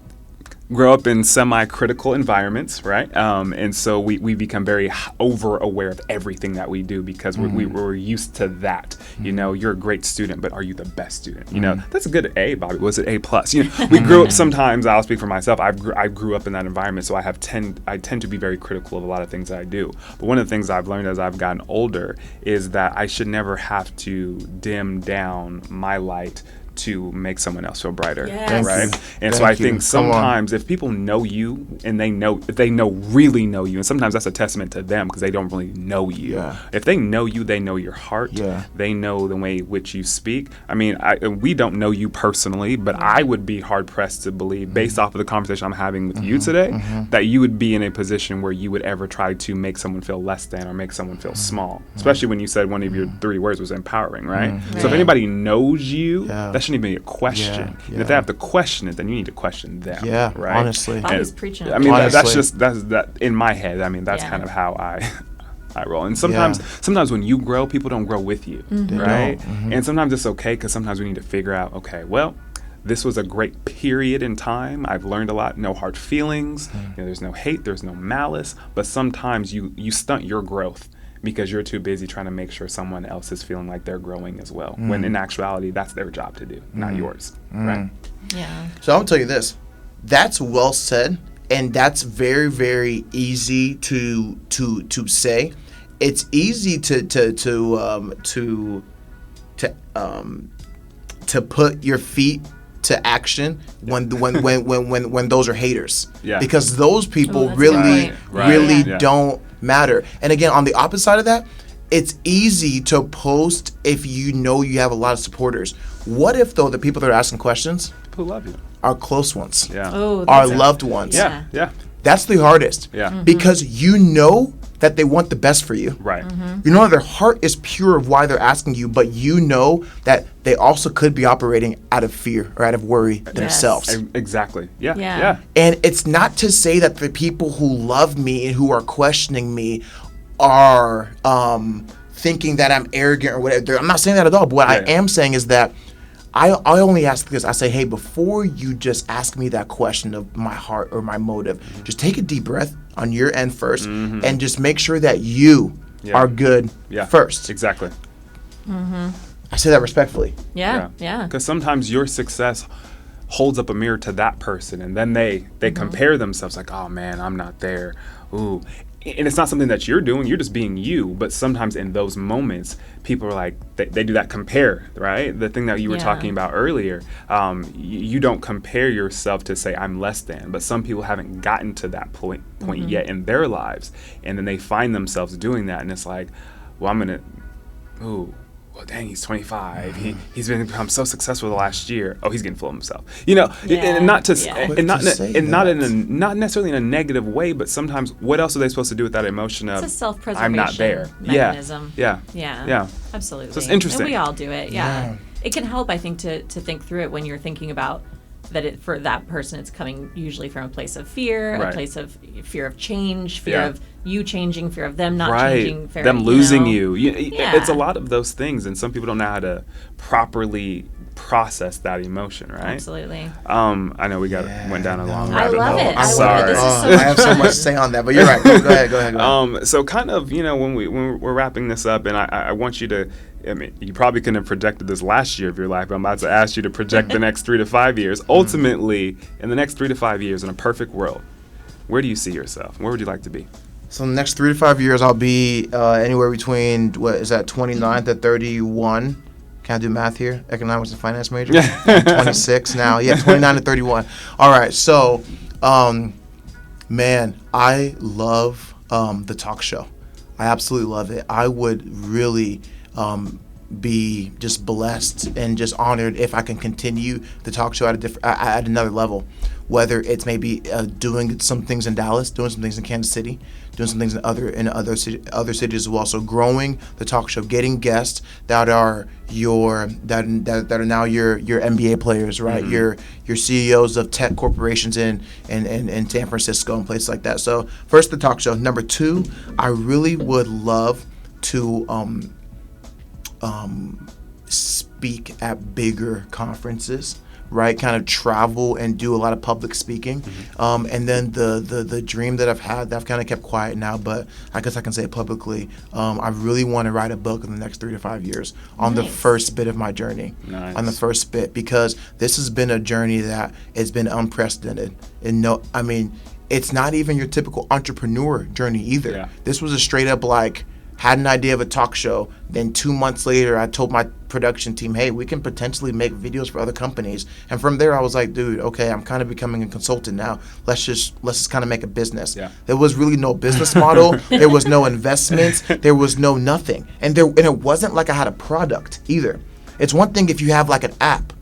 grow up in semi-critical environments, right? And so we become very over-aware of everything that we do because we're used to that. You know, you're a great student, but are you the best student? You know, that's a good A, Bobby. Was it A+? You know, we grew up, sometimes, I'll speak for myself, I grew up in that environment, so I tend to be very critical of a lot of things that I do. But one of the things I've learned as I've gotten older is that I should never have to dim down my light to make someone else feel brighter, Yes. right? And so Thank I you. think Come sometimes if people know you and if they really know you, and sometimes that's a testament to them because they don't really know you. Yeah. If they know you, they know your heart. Yeah. They know the way which you speak. I mean, we don't know you personally, but I would be hard pressed to believe, based off of the conversation I'm having with you today, that you would be in a position where you would ever try to make someone feel less than or make someone feel small. Especially when you said one of your 3 words was empowering, right? So if Right. anybody knows you, Yeah. that shouldn't even be a question. Yeah, And if they have to question it, then you need to question them. Yeah, right? honestly. Bobby's And- preaching. I mean, that's Honestly. that in my head. I mean, that's Yeah. kind of how I roll. And sometimes when you grow, people don't grow with you, right? And sometimes it's okay because sometimes we need to figure out, okay, well, this was a great period in time. I've learned a lot. No hard feelings. You know, there's no hate. There's no malice. But sometimes you stunt your growth because you're too busy trying to make sure someone else is feeling like they're growing as well. When in actuality, that's their job to do, not yours, right? Yeah. So I'm gonna tell you this. That's well said, and that's very, very easy to say. It's easy to put your feet to action when those are haters. Yeah. Because those people Oh, that's a really good point. Right. really Yeah. don't matter. And again, on the opposite side of that, it's easy to post if you know you have a lot of supporters. What if though the people that are asking questions People love you. are close ones, Yeah. Oh, are that's a- loved ones? Yeah. Yeah. That's the hardest. Yeah. Because you know that they want the best for you. Right. You know their heart is pure of why they're asking you, but you know that they also could be operating out of fear or out of worry themselves. Exactly. Yeah. Yeah. Yeah. And it's not to say that the people who love me and who are questioning me are thinking that I'm arrogant or whatever. I'm not saying that at all. But what I Yeah. am saying is that I only ask this. I say, hey, before you just ask me that question of my heart or my motive, just take a deep breath on your end 1st and just make sure that you Yeah. are good Yeah. first. Exactly. I say that respectfully. Yeah. Yeah. Because sometimes your success holds up a mirror to that person, and then they compare themselves like, oh man, I'm not there. Ooh. And it's not something that you're doing, you're just being you. But sometimes in those moments, people are like, they do that compare, right? The thing that you were Yeah. talking about earlier, you don't compare yourself to say, I'm less than. But some people haven't gotten to that point yet in their lives. And then they find themselves doing that. And it's like, well, I'm going to, ooh. Well, dang, he's 25. He's become so successful the last year. Oh, he's getting full of himself. You know, Yeah. and not to Yeah. and not Quick to say and not in that. not necessarily in a negative way, but sometimes what else are they supposed to do with that emotion of It's a self-preservation I'm not there? mechanism. Yeah. Yeah. Yeah. Absolutely. So it's interesting. And we all do it. Yeah. Yeah. It can help, I think, to think through it when you're thinking about that for that person, it's coming usually from a place of fear, Right. a place of fear of change, fear Yeah. of you changing, fear of them not Right. changing, fear Them of, losing know. you. Yeah. It's a lot of those things, and some people don't know how to properly process that emotion, right? Absolutely. I know we went down a long no. rabbit I love hole. it. I'm I love it. sorry. This is so I have so much to say on that, but you're right. Go ahead. So kind of, when we're wrapping this up, and I want you to, I mean, you probably couldn't have projected this last year of your life, but I'm about to ask you to project the next 3 to 5 years. Ultimately, in the next 3 to 5 years, in a perfect world, where do you see yourself? Where would you like to be? So in the next 3 to 5 years, I'll be anywhere between, 29 to 31. Can I do math here? Economics and finance major? 26 now. Yeah, 29 to 31. All right. So, man, I love the talk show. I absolutely love it. I would really be just blessed and just honored if I can continue the talk show at another level. whether it's maybe doing some things in Dallas, doing some things in Kansas City, doing some things in other cities as well. So growing the talk show, getting guests that are that are now your NBA players, right? Your CEOs of tech corporations in San Francisco and places like that. So first, the talk show. Number two, I really would love to speak at bigger conferences, right? Kind of travel and do a lot of public speaking. And then the dream that I've had, that I've kind of kept quiet now, but I guess I can say it publicly, I really want to write a book in the next 3 to 5 years on the first bit of my journey. On the first bit, because this has been a journey that has been unprecedented. And it's not even your typical entrepreneur journey either. Yeah. This was a straight up had an idea of a talk show. Then 2 months later, I told my production team, hey, we can potentially make videos for other companies. And from there, I was like, dude, okay, I'm kind of becoming a consultant now. Let's just kind of make a business. Yeah. There was really no business model. There was no investments. There was no nothing. And it wasn't like I had a product either. It's one thing if you have like an app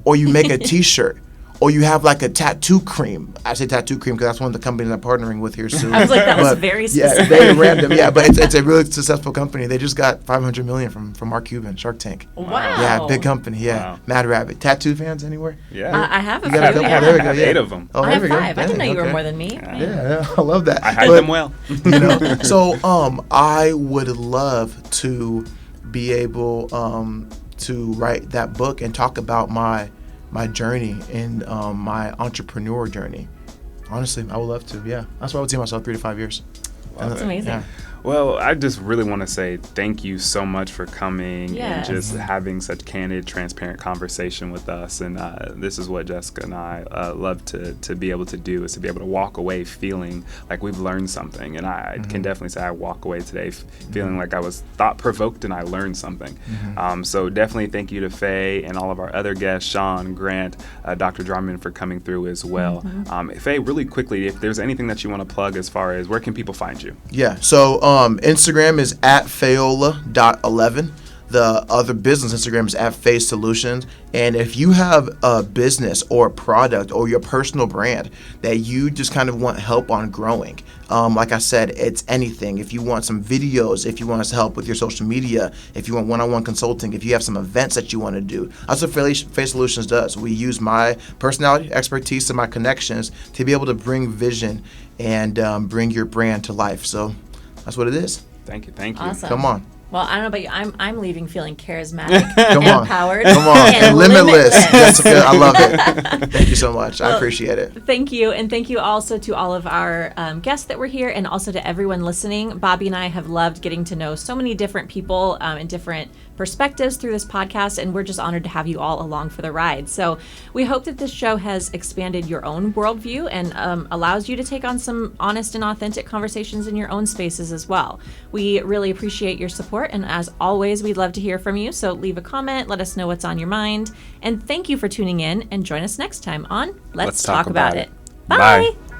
or you make a T-shirt. Or you have like a tattoo cream. I say tattoo cream because that's one of the companies I'm partnering with here soon. I was like, that was very specific. Yeah, very random. Yeah, but it's a really successful company. They just got $500 million from Mark Cuban, Shark Tank. Wow. Yeah, big company. Yeah, Wow. Mad Rabbit. Tattoo fans anywhere? Yeah. I have a You got a few, couple? yeah. There we go. I have Yeah. 8 of them. Oh, I there have we go. 5. I didn't know you were Okay. more than me. Yeah, I love that. I hide But, them well. So I would love to be able to write that book and talk about my journey and my entrepreneur journey. Honestly, I would love to. Yeah, that's what I would see myself 3 to 5 years. That's amazing. Yeah. Well, I just really want to say thank you so much for coming Yes. and just having such candid, transparent conversation with us. And this is what Jessica and I love to be able to do, is to be able to walk away feeling like we've learned something. And I can definitely say I walk away today feeling like I was thought-provoked and I learned something. So definitely thank you to Faye and all of our other guests, Sean, Grant, Dr. Drummond, for coming through as well. Faye, really quickly, if there's anything that you want to plug as far as where can people find you? Yeah. So Instagram is at Fayola.11. The other business Instagram is at Faye Solutions. And if you have a business or a product or your personal brand that you just kind of want help on growing, like I said, it's anything. If you want some videos, if you want us to help with your social media, if you want one-on-one consulting, if you have some events that you want to do, that's what Faye Solutions does. We use my personality, expertise, and my connections to be able to bring vision and bring your brand to life. So that's what it is. Thank you. Awesome. Come on. Well, I don't know about you. I'm leaving feeling charismatic, Come on. empowered, Come on. and Limitless. Jessica, I love it. Thank you so much. I appreciate it. Thank you. And thank you also to all of our guests that were here, and also to everyone listening. Bobby and I have loved getting to know so many different people and different perspectives through this podcast, and we're just honored to have you all along for the ride. So we hope that this show has expanded your own worldview and allows you to take on some honest and authentic conversations in your own spaces as well. We really appreciate your support, and as always, we'd love to hear from you. So leave a comment, let us know what's on your mind, and thank you for tuning in, and join us next time on Let's Talk About It. Bye. Bye.